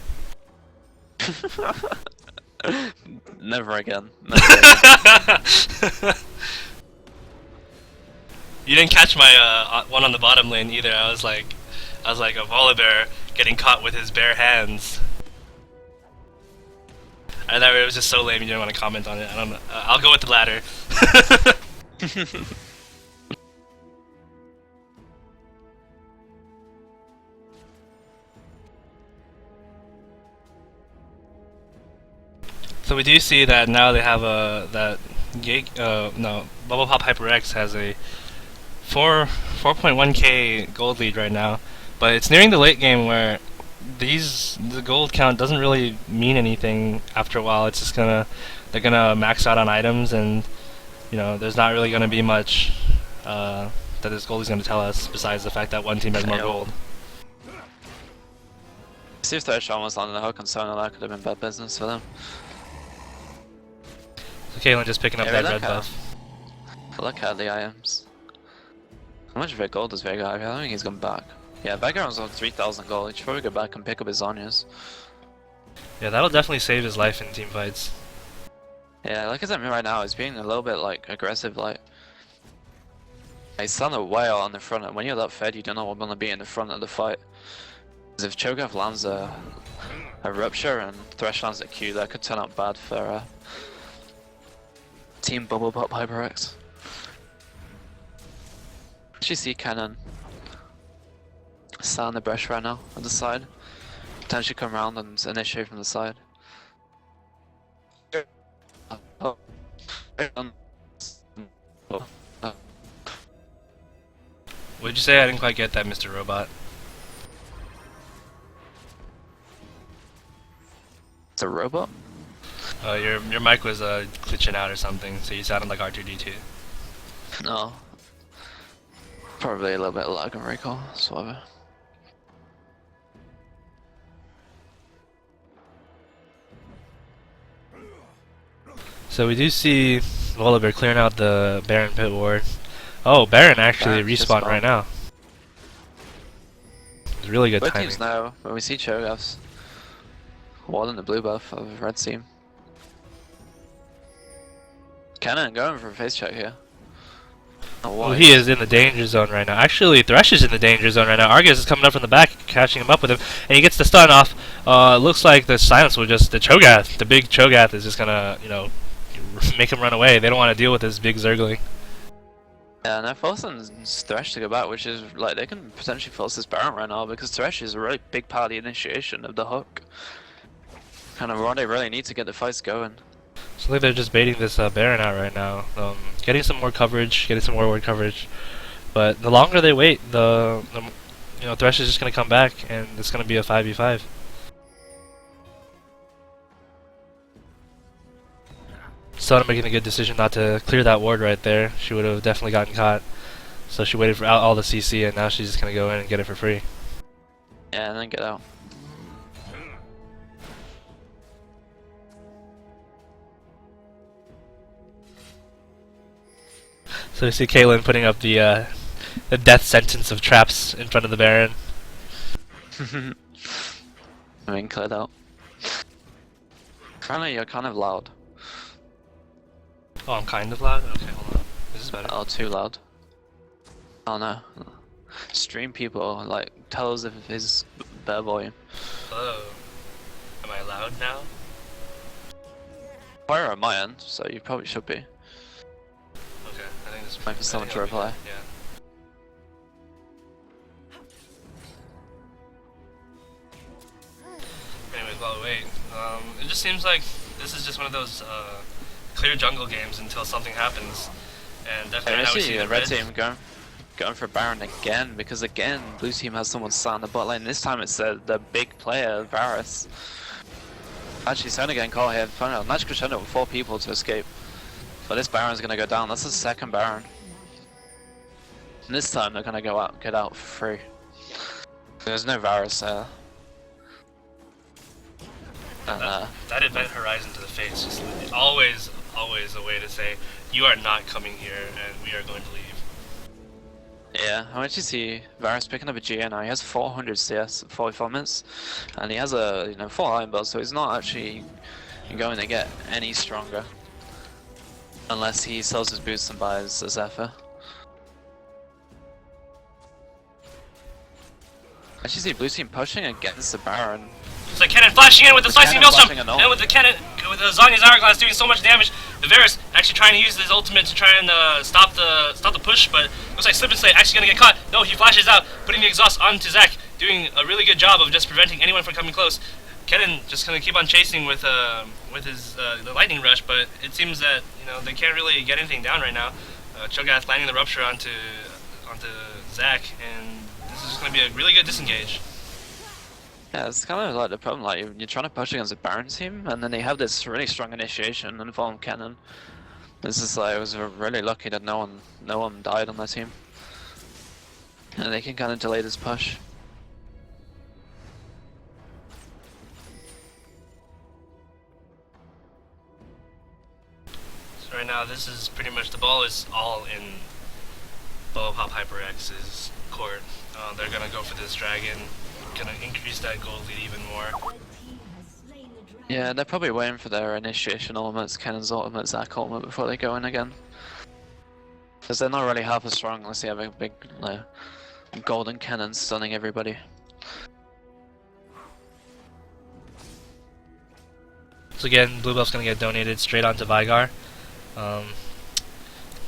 Speaker 2: Never again. Never again.
Speaker 1: You didn't catch my one on the bottom lane either. I was like a Volibear getting caught with his bare hands. I thought it was just so lame you didn't want to comment on it. I don't know. I'll go with the latter. So we do see that now they have Bubble Pop HyperX has a 4.1k gold lead right now, but it's nearing the late game where the gold count doesn't really mean anything after a while. It's just they're gonna max out on items, and you know there's not really gonna be much that this gold is gonna tell us besides the fact that one team has more gold.
Speaker 2: See if the shot was landing the hook on Sona, that could have been bad business for them.
Speaker 1: So Caitlyn just picking up
Speaker 2: Yeah,
Speaker 1: that red buff.
Speaker 2: Look at the IMs. How much red gold does Vega have? I don't think he's gone back. Yeah, Vega on 3,000 gold. He should probably go back and pick up his Zonyas.
Speaker 1: Yeah, that'll definitely save his life in team fights.
Speaker 2: Yeah, like I said right now, he's being a little bit like aggressive. Like he's standing way out on the front, and when you're that fed, you don't know what going to be in the front of the fight. Because if Cho'Gath lands a rupture and Thresh lands a Q, that could turn out bad for Team Bubble Pop HyperX. Actually see Cannon sat on the brush right now on the side. Potentially come around and initiate from the side.
Speaker 1: What'd you say? I didn't quite get that, Mr. Robot.
Speaker 2: It's a robot?
Speaker 1: Your mic was glitching out or something, so you sounded like R2D2.
Speaker 2: No. Probably a little bit of lag and recall, so whatever.
Speaker 1: So we do see Volibear clearing out the Baron pit ward. Oh, Baron actually respawned right now. It's really good
Speaker 2: Both
Speaker 1: timing.
Speaker 2: teams now, when we see Cho'Gaths, warding the blue buff of red team. Cannon going for a face check here.
Speaker 1: Oh, he is in the danger zone right now. Actually, Thresh is in the danger zone right now. Argus is coming up from the back, catching him up with him, and he gets the stun off. Looks like the silence will just, the Cho'Gath, the big Cho'Gath is just gonna, you know, make him run away. They don't want to deal with this big Zergling.
Speaker 2: Yeah, and they're forcing Thresh to go back, which is like they can potentially force this Baron right now because Thresh is a really big part of the initiation of the hook. Kind of what they really need to get the fights going.
Speaker 1: So I think they're just baiting this Baron out right now, getting some more coverage, getting some more ward coverage. But the longer they wait, the you know, Thresh is just gonna come back, and it's gonna be a 5v5. Sona making a good decision not to clear that ward right there. She would have definitely gotten caught. So she waited for all the CC, and now she's just gonna go in and get it for free.
Speaker 2: Yeah, and then get out.
Speaker 1: So we see Caitlyn putting up the death sentence of traps in front of the Baron.
Speaker 2: I mean, cleared out. Currently, you're kind of loud.
Speaker 1: Oh, I'm kind of loud? Okay, hold on. This is better.
Speaker 2: Oh, too loud. Oh no. Stream people, like, tell us if it's better volume.
Speaker 1: Hello. Am I loud now?
Speaker 2: Fire on my end, so you probably should be.
Speaker 1: Okay, I think this
Speaker 2: Wait for someone to reply.
Speaker 1: Yeah. Anyways, while we wait, it just seems like this is just one of those clear jungle games until something happens. And definitely now we see the
Speaker 2: red team going for Baron again, because again, blue team has someone sat on the bot lane. This time it's the big player, Varus. Actually, Sona getting caught here. Magic Crescendo with 4 people to escape. But this Baron's gonna go down. That's the second Baron. And this time they're gonna get out for free. There's no Varus there.
Speaker 1: That event horizon to the face is always a way to say, you are not coming here and we are going to leave.
Speaker 2: Yeah, I want you to see Varus picking up a GA now. He has 400 CS, 44 minutes, and he has a full iron build, so he's not actually going to get any stronger unless he sells his boots and buys a Zephyr. I actually see blue team pushing against the Baron.
Speaker 1: So Cannon flashing in with the slicing maelstrom, and with the Cannon, with the Zonya's hourglass doing so much damage. The Varus actually trying to use his ultimate to try and stop the push, but looks like Slip and Slay actually gonna get caught. No, he flashes out, putting the exhaust onto Zac, doing a really good job of just preventing anyone from coming close. Cannon just gonna keep on chasing with his the lightning rush, but it seems that they can't really get anything down right now. Cho'Gath landing the rupture onto Zac, and this is just gonna be a really good disengage.
Speaker 2: Yeah, it's kind of like the problem, like you're trying to push against a Baron team, and then they have this really strong initiation and Vuln Cannon. This is like, I was really lucky that no one died on that team. And they can kind of delay this push.
Speaker 1: right now, this is pretty much, the ball is all in Pop HyperX's court. They're gonna go for this dragon, gonna increase that gold lead even more.
Speaker 2: Yeah, they're probably waiting for their initiation ultimates, Kennen's ultimate, Zac ultimate before they go in again. Because they're not really half as strong unless they have a big golden cannon stunning everybody.
Speaker 1: So again, blue buff's gonna get donated straight onto Vigar.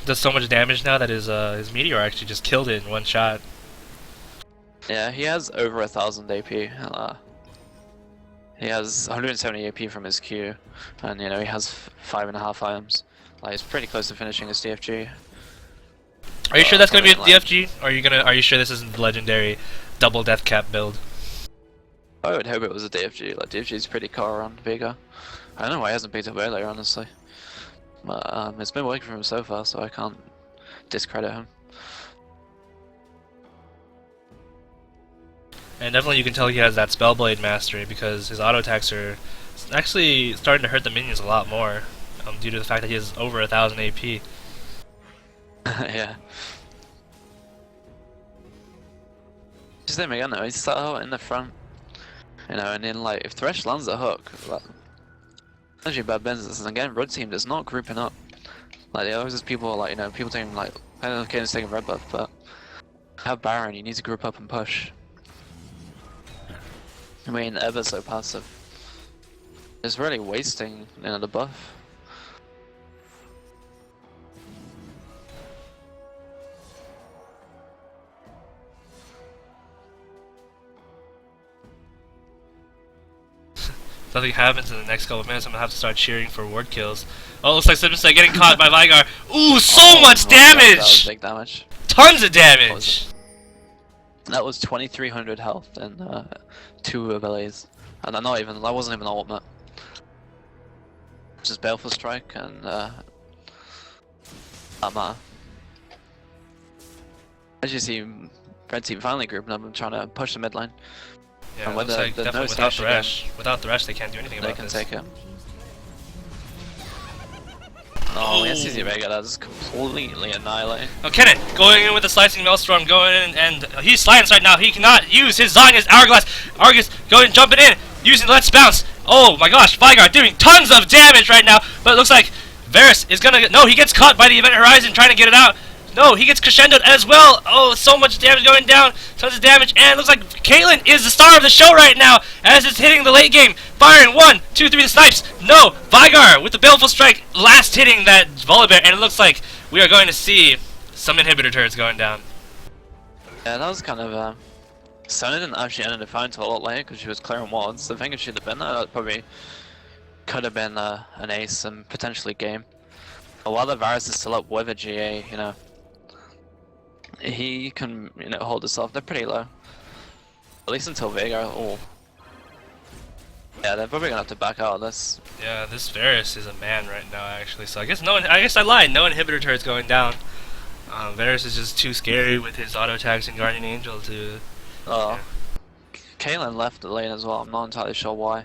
Speaker 1: Does so much damage now that his meteor actually just killed it in one shot.
Speaker 2: Yeah, he has over 1000 AP. He has 170 AP from his Q, and you know he has 5.5 items. Like he's pretty close to finishing his DFG.
Speaker 1: Are you sure that's gonna be a DFG? Or are you sure this isn't the legendary double death cap build?
Speaker 2: I would hope it was a DFG. Like DFG's pretty car on Vega. I don't know why he hasn't picked up earlier, honestly. But it's been working for him so far, so I can't discredit him.
Speaker 1: And definitely you can tell he has that Spellblade mastery because his auto attacks are actually starting to hurt the minions a lot more due to the fact that he has over 1000 AP.
Speaker 2: Yeah. Just him again though, he's sat out in the front. You know, and then like if Thresh lands a hook, like, actually bad business, and again red team is not grouping up. Like there always just people like, you know, people taking like, I don't know if Kane's taking red buff, but have Baron, you need to group up and push. I mean, ever so passive. It's really wasting, you know, the buff.
Speaker 1: Something happens in the next couple of minutes, I'm gonna have to start cheering for ward kills. Oh, it looks like Simpsons getting caught by Vigar. Ooh, so much damage!
Speaker 2: That was big damage.
Speaker 1: Tons of damage!
Speaker 2: That was 2300 health and 2 abilities. And that wasn't even ultimate. Just Baleful Strike and Ama. As you see, red team finally grouping up and trying to push the mid lane.
Speaker 1: Yeah,
Speaker 2: and
Speaker 1: it looks like definitely without Thresh they can't do anything about this.
Speaker 2: They can take it. Oh, yes, easy Vega, that's completely annihilating.
Speaker 1: Oh, Kennen going in with the slicing Maelstrom, going in, and he's silenced right now. He cannot use his Zionist Hourglass. Argus going, jumping in, using Let's Bounce. Oh my gosh, Vigar doing tons of damage right now, but it looks like Varus is gonna no, he gets caught by the Event Horizon trying to get it out. No, he gets crescendoed as well. Oh, so much damage going down. Tons of damage. And it looks like Caitlyn is the star of the show right now as it's hitting the late game. Firing 1, 2, 3 the snipes. No, Vigar with the Baleful Strike last hitting that Volibear. And it looks like we are going to see some inhibitor turrets going down.
Speaker 2: Yeah, that was kind of... Sona didn't actually end the fight until a lot later because she was clearing wards. I think if she'd have been there, that probably could have been an ace and potentially game. But while the Varus is still up with a GA, you know, he can, you know, hold this off. They're pretty low. At least until Vega. Oh. Yeah, they're probably gonna have to back out of this.
Speaker 1: Yeah, this Varus is a man right now, actually. So I guess I lied. No inhibitor turret's going down. Varus is just too scary with his auto attacks and Guardian Angel to.
Speaker 2: Oh. Yeah. Caitlyn left the lane as well. I'm not entirely sure why.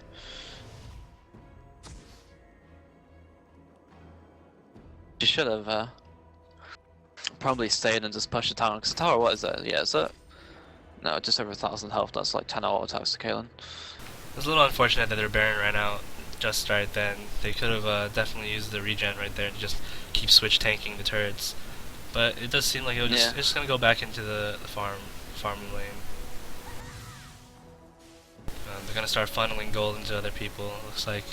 Speaker 2: She should have probably stayed and just pushed the tower, because the tower, what is that? Yeah, is that? No, just over 1000 health, that's like 10 auto attacks to Caitlyn.
Speaker 1: It's a little unfortunate that their Baron ran out just right then. They could have definitely used the regen right there to just keep switch tanking the turrets. But it does seem like it's just going to go back into the farming lane. They're going to start funneling gold into other people. Looks like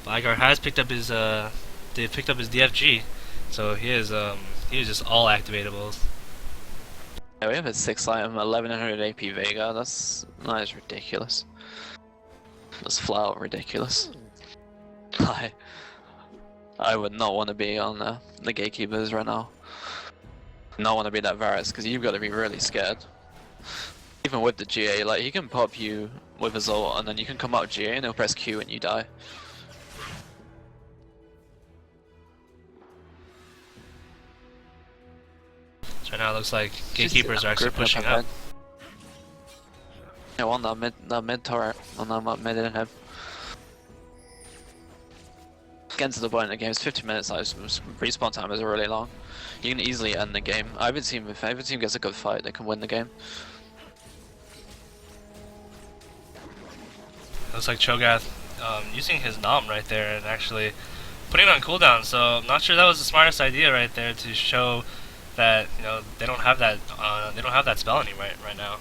Speaker 1: Vigar has picked up his DFG. So he is just all activatables.
Speaker 2: Yeah, we have a 6 item, 1100 AP Vega. That is ridiculous. That's flat out ridiculous. I would not want to be on the Gatekeepers right now. Not want to be that Varus because you've got to be really scared. Even with the GA, like he can pop you with his ult and then you can come out GA and he'll press Q and you die.
Speaker 1: So now it looks like Gatekeepers are actually pushing up.
Speaker 2: Yeah, on that mid turret, on that mid inhib. getting to the point in the game. It's 50 minutes. Like, respawn time is really long. You can easily end the game. Either team, if either team gets a good fight, they can win the game.
Speaker 1: Looks like Cho'Gath using his Nom right there and actually putting it on cooldown. So I'm not sure that was the smartest idea right there to show that they don't have that spell right now.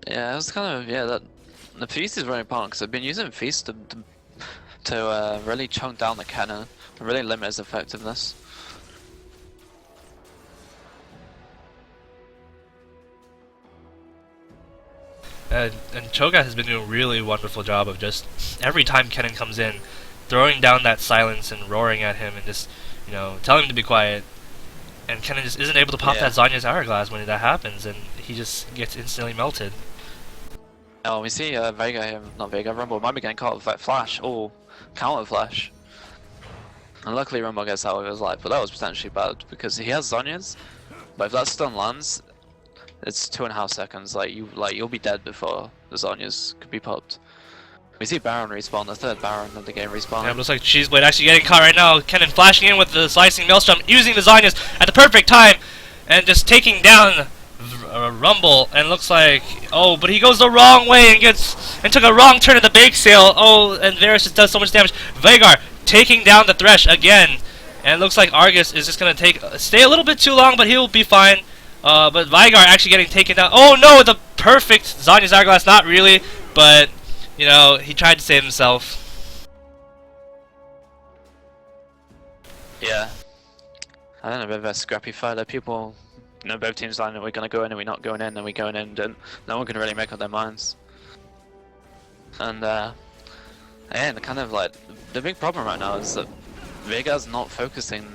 Speaker 2: Yeah, it was kind of that. The Feast is very important because I've been using Feast to really chunk down the cannon and really limit his effectiveness.
Speaker 1: And Cho'Gath has been doing a really wonderful job of just every time Kennen comes in, throwing down that silence and roaring at him and just telling him to be quiet. And Kennen just isn't able to pop that Zanya's Hourglass when that happens, and he just gets instantly melted.
Speaker 2: Oh, we see Vega here, not Vega, Rumble might be getting caught with that flash. Oh, counter flash. And luckily Rumble gets out of his life, but that was potentially bad because he has Zanya's. But if that stun lands, it's 2.5 seconds. You'll be dead before the Zanya's could be popped. We see Baron respawn, the third Baron of the game respawn.
Speaker 1: Yeah, it looks like Cheeseblade actually getting caught right now. Kennen flashing in with the slicing maelstrom, using the Zanya's at the perfect time, and just taking down Rumble. And looks like but he goes the wrong way and took a wrong turn at the bake sale. And Varus just does so much damage. Veigar taking down the Thresh again, and it looks like Argus is just gonna stay a little bit too long, but he'll be fine. But Veigar actually getting taken down. Oh no, the perfect Zanya's Hourglass, not really, but he tried to save himself.
Speaker 2: Yeah. I don't know, a bit of a scrappy fight. Like people, both teams lining, we're gonna go in and we're not going in, and we're going in, and no one can really make up their minds. And and kind of like the big problem right now is that Vega's not focusing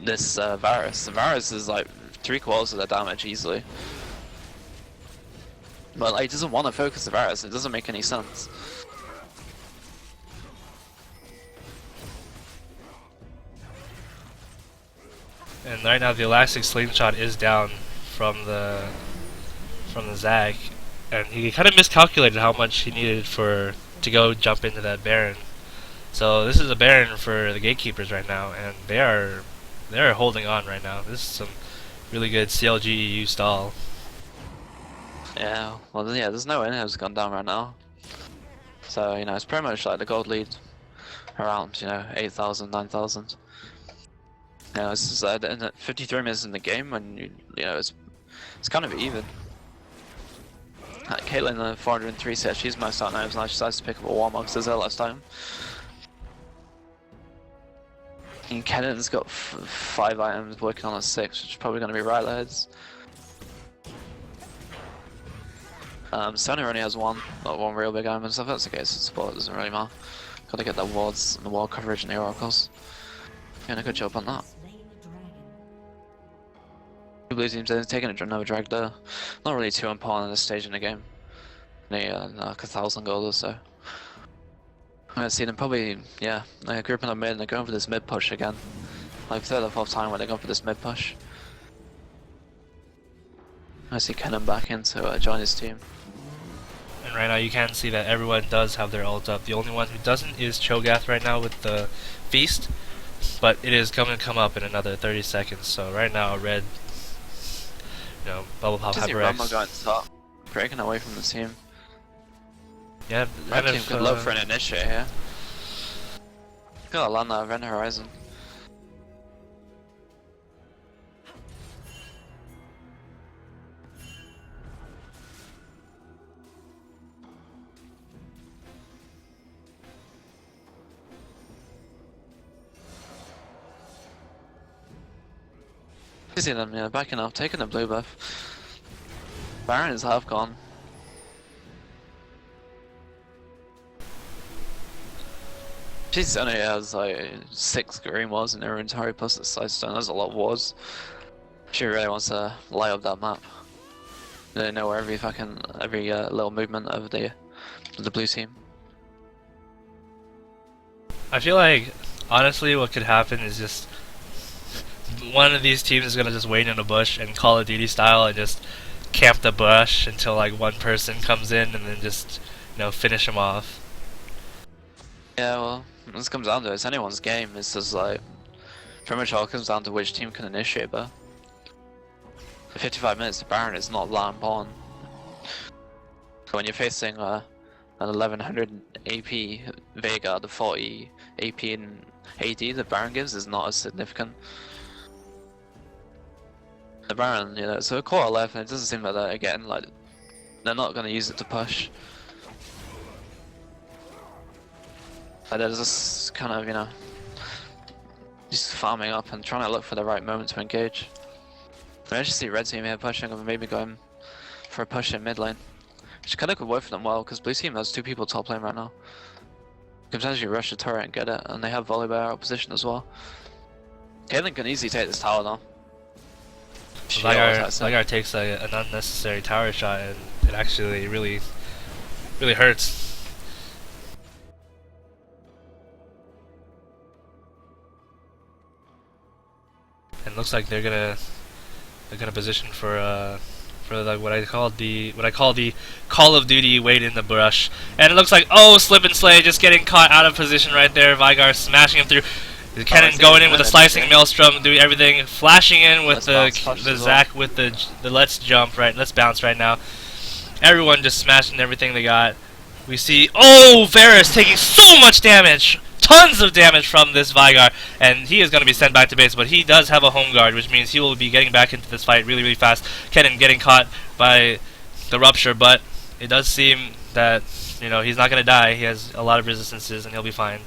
Speaker 2: this Varus. Varus is like 3/4 of the damage easily. But he doesn't want to focus the Varus, it doesn't make any sense.
Speaker 1: And right now the elastic slingshot is down from the Zag, and he kind of miscalculated how much he needed to go jump into that Baron. So this is a Baron for the Gatekeepers right now, and they're holding on right now. This is some really good CLG EU stall.
Speaker 2: Yeah, well, there's no inhibs gone down right now. So, it's pretty much like the gold lead around, 8,000, 9,000. It's just 53 minutes in the game, and it's kind of even. Caitlyn, 403 set, she's most out now, she decides to pick up a Warmog as her last time. And Kennen's got 5 items working on a 6, which is probably going to be right heads. Sona only has one real big item and stuff. That's the case. Support doesn't really matter. Gotta get the wards and the wall coverage and the oracles. Doing a good job on that. Blue team's taking another drag there. Not really too important at this stage in the game. Like 1,000 gold or so. I see them probably, they're grouping up mid and they're going for this mid push again. Like third or fourth time when they're going for this mid push. I see Kennen back in to join his team.
Speaker 1: And right now you can see that everyone does have their ult up. The only one who doesn't is Cho'Gath right now with the Feast. But it is going to come up in another 30 seconds. So right now red, bubble pop HyperX.
Speaker 2: Going top, breaking away from the team.
Speaker 1: Yeah,
Speaker 2: red team could low for an initiate here. Got a land that Event Horizon. You see them, backing up, taking the blue buff. Baron is half gone. She's only has like 6 green wards in her inventory plus the side stone. That's a lot of wards. She really wants to light up that map. They know where every little movement of the blue team.
Speaker 1: I feel like honestly what could happen is just one of these teams is gonna just wait in a bush and Call of Duty style and just camp the bush until like one person comes in and then just finish him off.
Speaker 2: Yeah, well, this comes down to it. It's anyone's game. It's just like pretty much all comes down to which team can initiate. But 55 minutes to Baron is not that important. When you're facing an 1100 AP Vega, the 40 AP and AD that Baron gives is not as significant. The Baron, you know, so a core 11, it doesn't seem like that again. Like they're not going to use it to push. Like they're just kind of, you know, just farming up and trying to look for the right moment to engage. I actually see red team here pushing and maybe going for a push in mid lane. Which kind of could work for them well, because blue team has 2 people top lane right now. You can potentially rush the turret and get it, and they have volley by our position as well. Caitlyn can easily take this tower though.
Speaker 1: Veigar takes an unnecessary tower shot, and it actually really hurts. And looks like they're gonna position for like what I call the Call of Duty wait in the brush. And it looks like, oh, Slip and Slay just getting caught out of position right there. Veigar smashing him through. The Kennen going in with a slicing maelstrom, doing everything, flashing in with the Zac with the let's jump, right, let's bounce right now. Everyone just smashing everything they got. We see, oh, Varus taking so much damage, tons of damage from this Veigar, and he is going to be sent back to base, but he does have a home guard, which means he will be getting back into this fight really fast. Kennen getting caught by the rupture, but it does seem that, you know, he's not going to die. He has a lot of resistances and he'll be fine.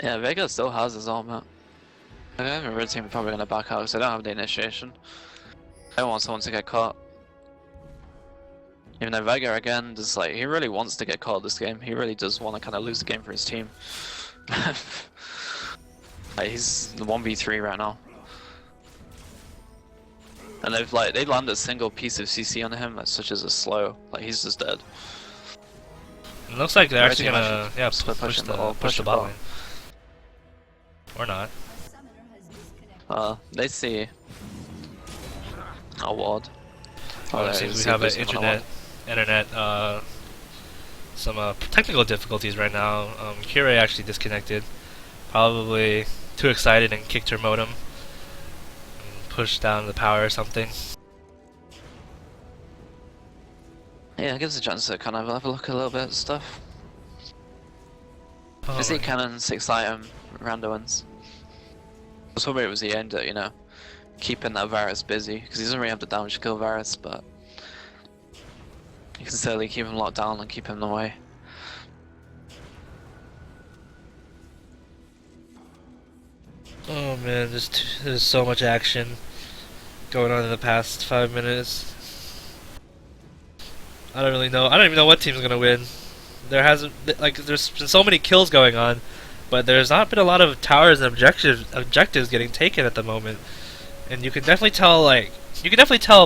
Speaker 2: Yeah, Vega still has his ultimate. I think the red team are probably going to back out because they don't have the initiation. They don't want someone to get caught. Even though Vega again, just like, he really wants to get caught this game. He really does want to kind of lose the game for his team. Like, he's the 1v3 right now. And they landed a single piece of CC on him, such as a slow. Like, he's just dead.
Speaker 1: It looks like they're actually gonna push the bot lane. Or not.
Speaker 2: They see a ward.
Speaker 1: Oh, it seems we have an internet, some technical difficulties right now. Kyrie actually disconnected. Probably too excited and kicked her modem. And pushed down the power or something.
Speaker 2: Yeah, it gives a chance to kind of have a look a little bit at stuff.
Speaker 1: Oh,
Speaker 2: I see Cannon 6 item rando wins. I was hoping it was the end at, you know, keeping that Varus busy, because he doesn't really have the damage to kill Varus, but you can certainly keep him locked down and keep him away.
Speaker 1: Oh man, there's so much action going on in the past 5 minutes. I don't really know. I don't even know what team's gonna win. There's been so many kills going on, but there's not been a lot of towers and objectives getting taken at the moment. And you can definitely tell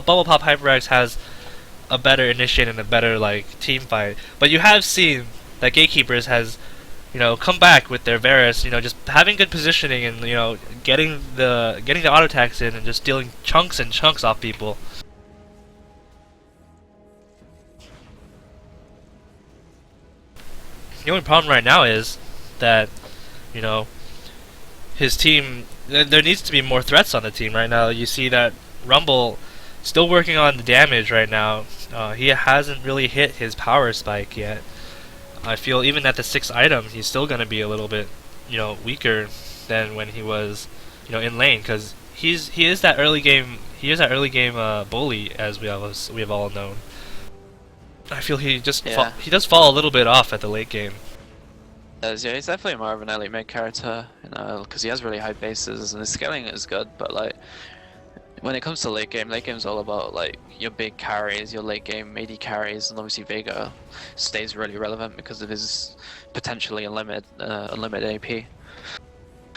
Speaker 1: Bubble Pop HyperX has a better initiate and a better team fight. But you have seen that Gatekeepers has, you know, come back with their Varus, you know, just having good positioning and, you know, getting the auto attacks in and just dealing chunks and chunks off people. The only problem right now is that, you know, his team, there needs to be more threats on the team right now. You see that Rumble still working on the damage right now. He hasn't really hit his power spike yet. I feel even at the 6th item, he's still going to be a little bit, you know, weaker than when he was, you know, in lane, because he is that early game bully, as we have all known. I feel he just he does fall a little bit off at the late game.
Speaker 2: Yeah, he's definitely more of an early mid character, you know, because he has really high bases and his scaling is good. But like, when it comes to late game's all about like your big carries, your late game AD carries, and obviously Vega stays really relevant because of his potentially unlimited AP.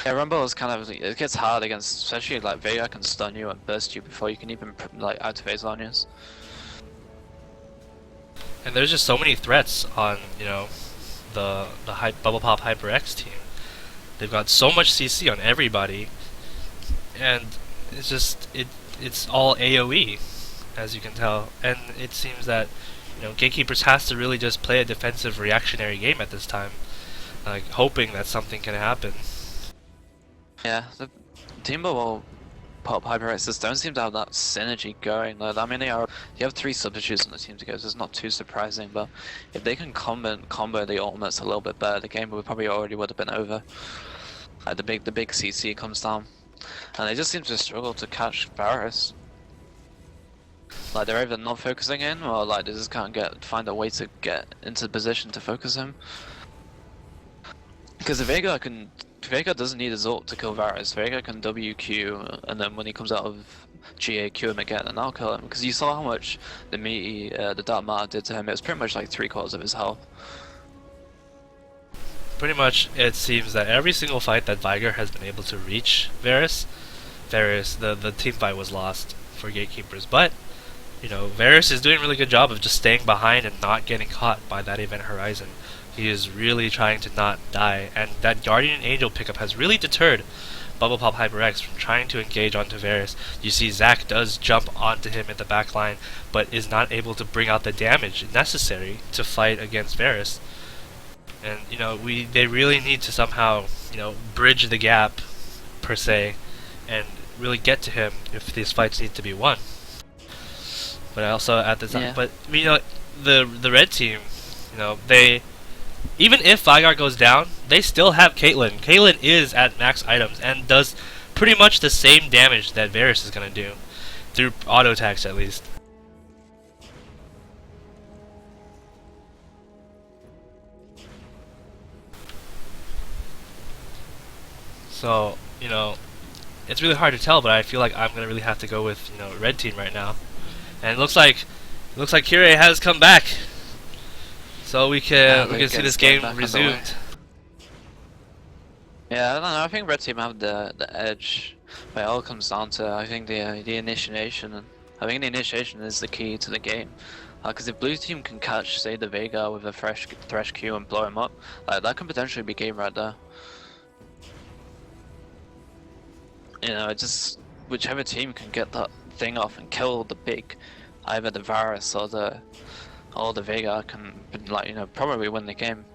Speaker 2: Yeah, Rumble is kind of, it gets hard against, especially like Vega can stun you and burst you before you can even like activate Zhonya's.
Speaker 1: And there's just so many threats on, you know, the Bubble Pop HyperX team. They've got so much CC on everybody, and it's just it's all AOE, as you can tell. And it seems that, you know, Gatekeepers has to really just play a defensive reactionary game at this time. like hoping that something can happen.
Speaker 2: Yeah, the team will put up HyperX. Just don't seem to have that synergy going. Like, I mean, you have 3 substitutes on the team together, so it's not too surprising. But if they can combo the ultimates a little bit better, the game would probably already would have been over. Like the big CC comes down, and they just seem to struggle to catch Varus. Like they're either not focusing in, or like they just can't find a way to get into the position to focus him. Because Vega doesn't need his ult to kill Varus. Vega can WQ, and then when he comes out of GA, Q him again, and that'll kill him. Because you saw how much the Dark Matter did to him. It was pretty much like 3/4 of his health.
Speaker 1: Pretty much, it seems that every single fight that Viger has been able to reach Varus, the team fight was lost for Gatekeepers. But you know, Varus is doing a really good job of just staying behind and not getting caught by that event horizon. He is really trying to not die, and that Guardian Angel pickup has really deterred Bubble Pop HyperX from trying to engage onto Varus. You see Zac does jump onto him at the back line, but is not able to bring out the damage necessary to fight against Varus. And you know, they really need to somehow, you know, bridge the gap per se, and really get to him if these fights need to be won. But also at the time, but you know, the red team, you know, they, even if Vigar goes down, they still have Caitlyn. Caitlyn is at max items and does pretty much the same damage that Varus is gonna do, through auto attacks at least. So, you know, it's really hard to tell, but I feel like I'm gonna really have to go with, you know, red team right now. And it looks like Kyrie has come back, so we can see this game resumed.
Speaker 2: Yeah, I don't know. I think red team have the edge, but it all comes down to, I think, the initiation. And I think the initiation is the key to the game. Because if blue team can catch, say, the Vega with a Thresh Q and blow him up, that can potentially be game right there. You know, it just, whichever team can get that thing off and kill the big, either the Varus or the Vega, can, like, you know, probably win the game.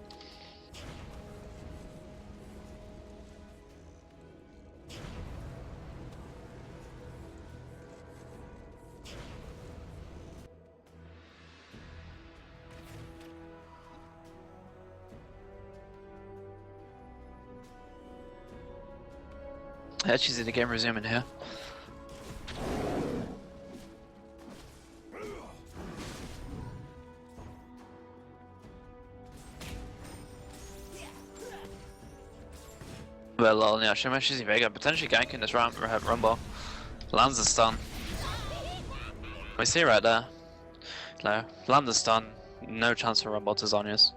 Speaker 2: I actually see the game resuming here. Well, yeah, I actually see Vega potentially ganking this rumble. Lands the stun. We see right there. No, land the stun, no chance for rumble to Zhonya's.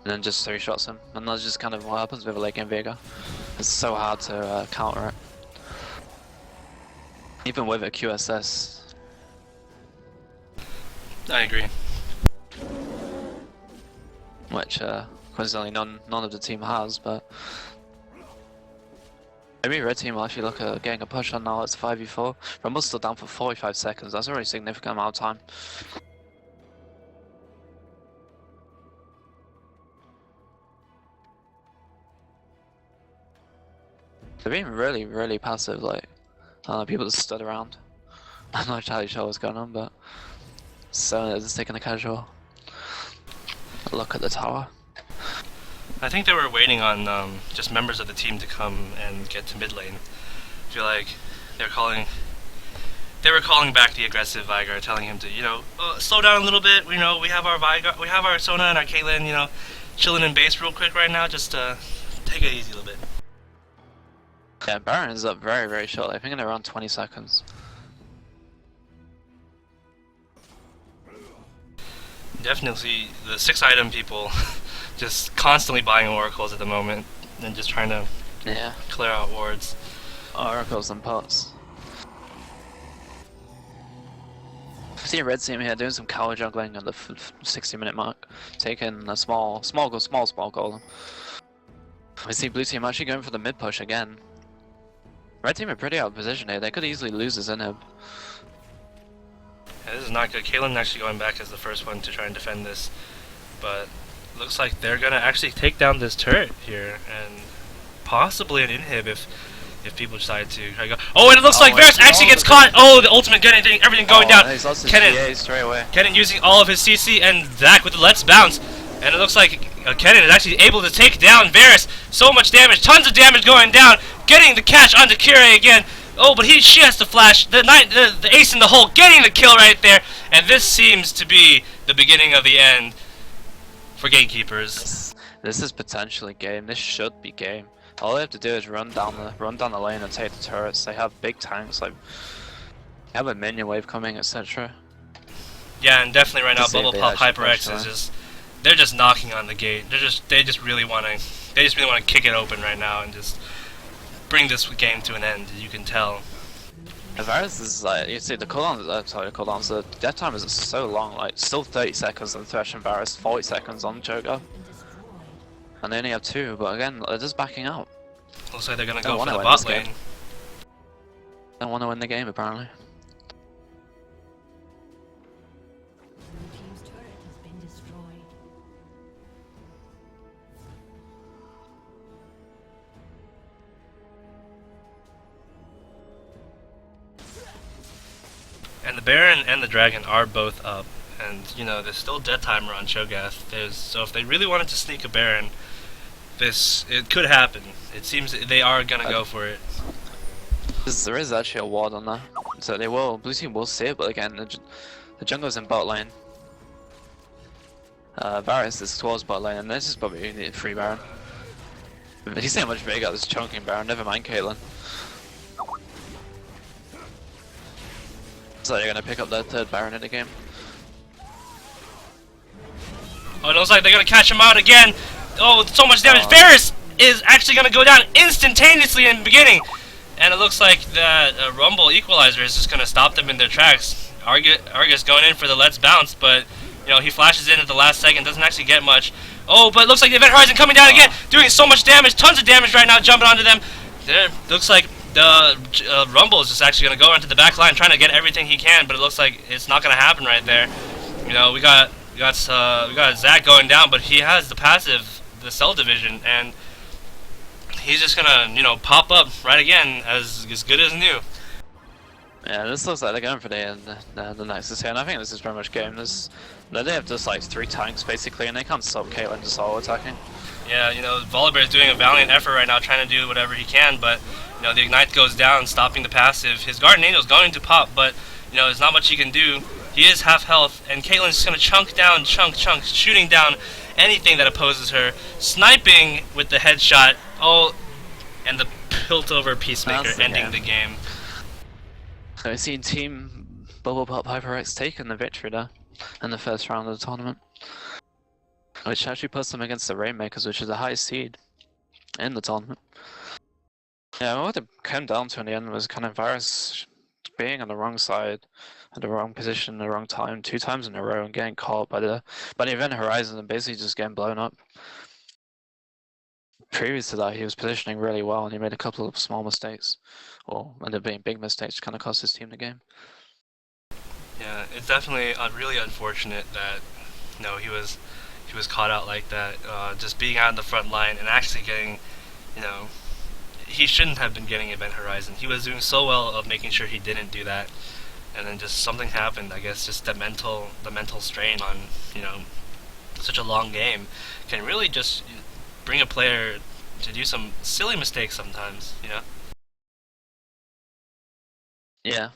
Speaker 2: And then just 3-shots him. And that's just kind of what happens with a late game Vega. It's so hard to counter it. Even with a QSS.
Speaker 1: I agree.
Speaker 2: Which, coincidentally, none of the team has, but maybe red team will actually look at getting a push on now. It's 5v4. Rumble's still down for 45 seconds. That's a really significant amount of time. They're being really, really passive, like, I don't know, people just stood around. I'm not entirely sure what's going on, but so they're just taking a casual look at the tower.
Speaker 1: I think they were waiting on just members of the team to come and get to mid lane. I feel like they were calling back the aggressive Vigar, telling him to, you know, slow down a little bit. You know, we have our Vigar, we have our Sona and our Caitlyn, you know, chilling in base real quick right now. Just take it easy a little bit.
Speaker 2: Yeah, Baron is up very, very short. I think in around 20 seconds.
Speaker 1: Definitely the 6-item people just constantly buying oracles at the moment and just trying to clear out wards.
Speaker 2: Oracles and pots. I see a red team here doing some cower juggling at the 60-minute mark, taking a small golem. We see blue team actually going for the mid push again. Red team are pretty out of position here. They could easily lose this inhib.
Speaker 1: Yeah, this is not good. Caitlyn actually going back as the first one to try and defend this, but looks like they're gonna actually take down this turret here, and possibly an inhib if people decide to try to go. Oh, and it looks like Varus actually gets caught. Oh, the ultimate getting everything going down.
Speaker 2: He's lost his
Speaker 1: Kennen,
Speaker 2: GA straight away.
Speaker 1: Kennen using all of his CC, and Zach with the let's bounce. And it looks like Kennen is actually able to take down Varus. So much damage, tons of damage going down, getting the catch onto Kyrie again. Oh, but she has to flash. The ace in the hole, getting the kill right there. And this seems to be the beginning of the end for Gatekeepers.
Speaker 2: This is potentially game. This should be game. All they have to do is run down the lane and take the turrets. They have big tanks, like they have a minion wave coming, etc.
Speaker 1: Yeah, and definitely right now,
Speaker 2: See if
Speaker 1: Bubble
Speaker 2: they
Speaker 1: Pop
Speaker 2: actually
Speaker 1: HyperX
Speaker 2: push
Speaker 1: is just—they're just knocking on the gate. They just really want to kick it open right now and just bring this game to an end. You can tell.
Speaker 2: Varus is like, you see the cooldowns, the death time is so long, like still 30 seconds on Thresh and Varus, 40 seconds on Joker. And they only have 2, but again, they're just backing out.
Speaker 1: Looks like they're gonna go for the bot lane.
Speaker 2: Don't want to win the game apparently.
Speaker 3: Team's turret has been destroyed.
Speaker 1: And the Baron and the Dragon are both up, and you know there's still death timer on Shoutcasted. So if they really wanted to sneak a Baron, it could happen. It seems they are gonna go for it.
Speaker 2: There is actually a ward on there, so they will. Blue team will see it, but again, the jungle's in bot lane. Varus is towards bot lane, and this is probably a free Baron. But he's not much bigger. This chunking Baron. Never mind Caitlyn. So they're gonna pick up their 3rd Baron in the game.
Speaker 1: Oh, it looks like they're gonna catch him out again. Oh, so much damage. Varus is actually gonna go down instantaneously in the beginning. And it looks like that Rumble Equalizer is just going to stop them in their tracks. Argus going in for the let's bounce, but you know he flashes in at the last second, doesn't actually get much. Oh, but it looks like the Event Horizon coming down again, doing so much damage, tons of damage right now, jumping onto them. There looks like the Rumble is just actually going to go into the back line, trying to get everything he can, but it looks like it's not going to happen right there. You know, we got Zach going down, but he has the passive, the Cell Division, and he's just gonna, you know, pop up right again as good as new.
Speaker 2: Yeah, this looks like they're going for the Nexus here, and I think this is pretty much game. They have just like 3 tanks basically, and they can't stop Caitlyn just solo attacking.
Speaker 1: Yeah, you know, Volibear is doing a valiant effort right now, trying to do whatever he can, but you know, the Ignite goes down, stopping the passive. His Guardian Angel is going to pop, but you know, there's not much he can do. He is half health, and Caitlyn's just gonna chunk, shooting down anything that opposes her, sniping with the headshot. Oh, and the built-over Peacemaker ending the game.
Speaker 2: So we've seen Team Bubble Pop HyperX taking the victory there in the first round of the tournament, which actually puts them against the Rainmakers, which is the highest seed in the tournament. Yeah, what it came down to in the end was kind of Varus being on the wrong side, at the wrong position, at the wrong time, 2 times in a row, and getting caught by the Event Horizon and basically just getting blown up. Previous to that, he was positioning really well, and he made a couple of small mistakes, or ended up being big mistakes, to kind of cost his team the game.
Speaker 1: Yeah, it's definitely really unfortunate that he was caught out like that, just being out in the front line and actually getting, he shouldn't have been getting Event Horizon. He was doing so well of making sure he didn't do that, and then just something happened. I guess just the mental strain on such a long game can really just bring a player to do some silly mistakes sometimes.
Speaker 2: Yeah.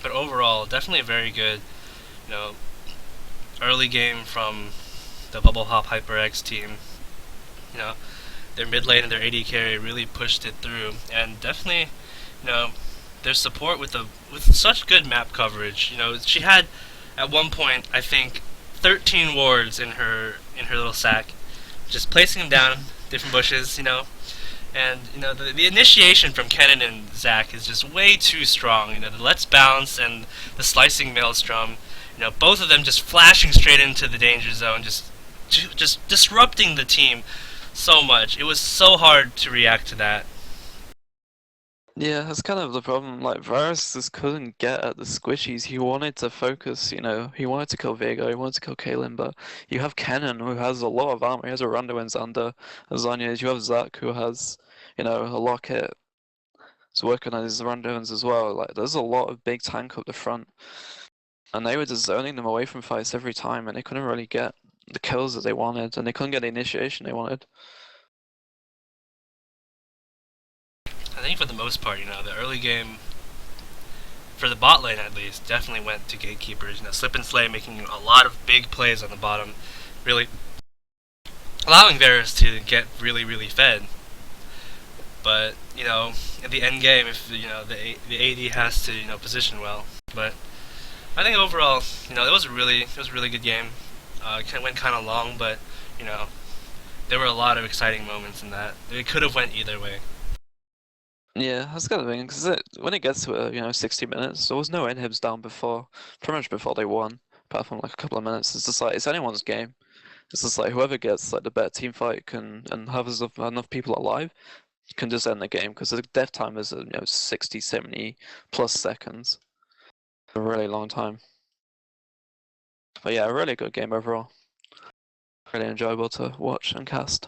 Speaker 1: But overall, definitely a very good, early game from the Bubble Hop HyperX team. Their mid lane and their AD carry really pushed it through, and definitely, their support with such good map coverage. She had at one point, I think, 13 wards in her little sack, just placing them down different bushes. And the initiation from Kennen and Zach is just way too strong. The Let's Bounce and the Slicing Maelstrom, both of them just flashing straight into the danger zone, just disrupting the team so much. It was so hard to react to that.
Speaker 2: Yeah, that's kind of the problem. Like, Varus just couldn't get at the squishies. He wanted to focus, he wanted to kill Veigar, he wanted to kill Kaelin, but you have Kennen who has a lot of armor. He has a Randuin's under Azanias. You have Zac who has, a Locket. He's working on his Randuins as well. Like, there's a lot of big tank up the front. And they were just zoning them away from fights every time, and they couldn't really get the kills that they wanted, and they couldn't get the initiation they wanted.
Speaker 1: I think for the most part, the early game, for the bot lane at least, definitely went to Gatekeepers. Slip and Slay making a lot of big plays on the bottom, really allowing Varus to get really, really fed. But, in the end game, if, the AD has to, position well. But I think overall, it was a really good game. It went kind of long, but, there were a lot of exciting moments in that. It could have went either way.
Speaker 2: Yeah, that's kind of thing, because when it gets to 60 minutes, there was no inhibs down before, pretty much before they won, apart from like a couple of minutes. It's just like, it's anyone's game. It's just like, whoever gets like the better team fight and has enough people alive can just end the game, because the death time is 60, 70 plus seconds. A really long time. But yeah, a really good game overall. Really enjoyable to watch and cast.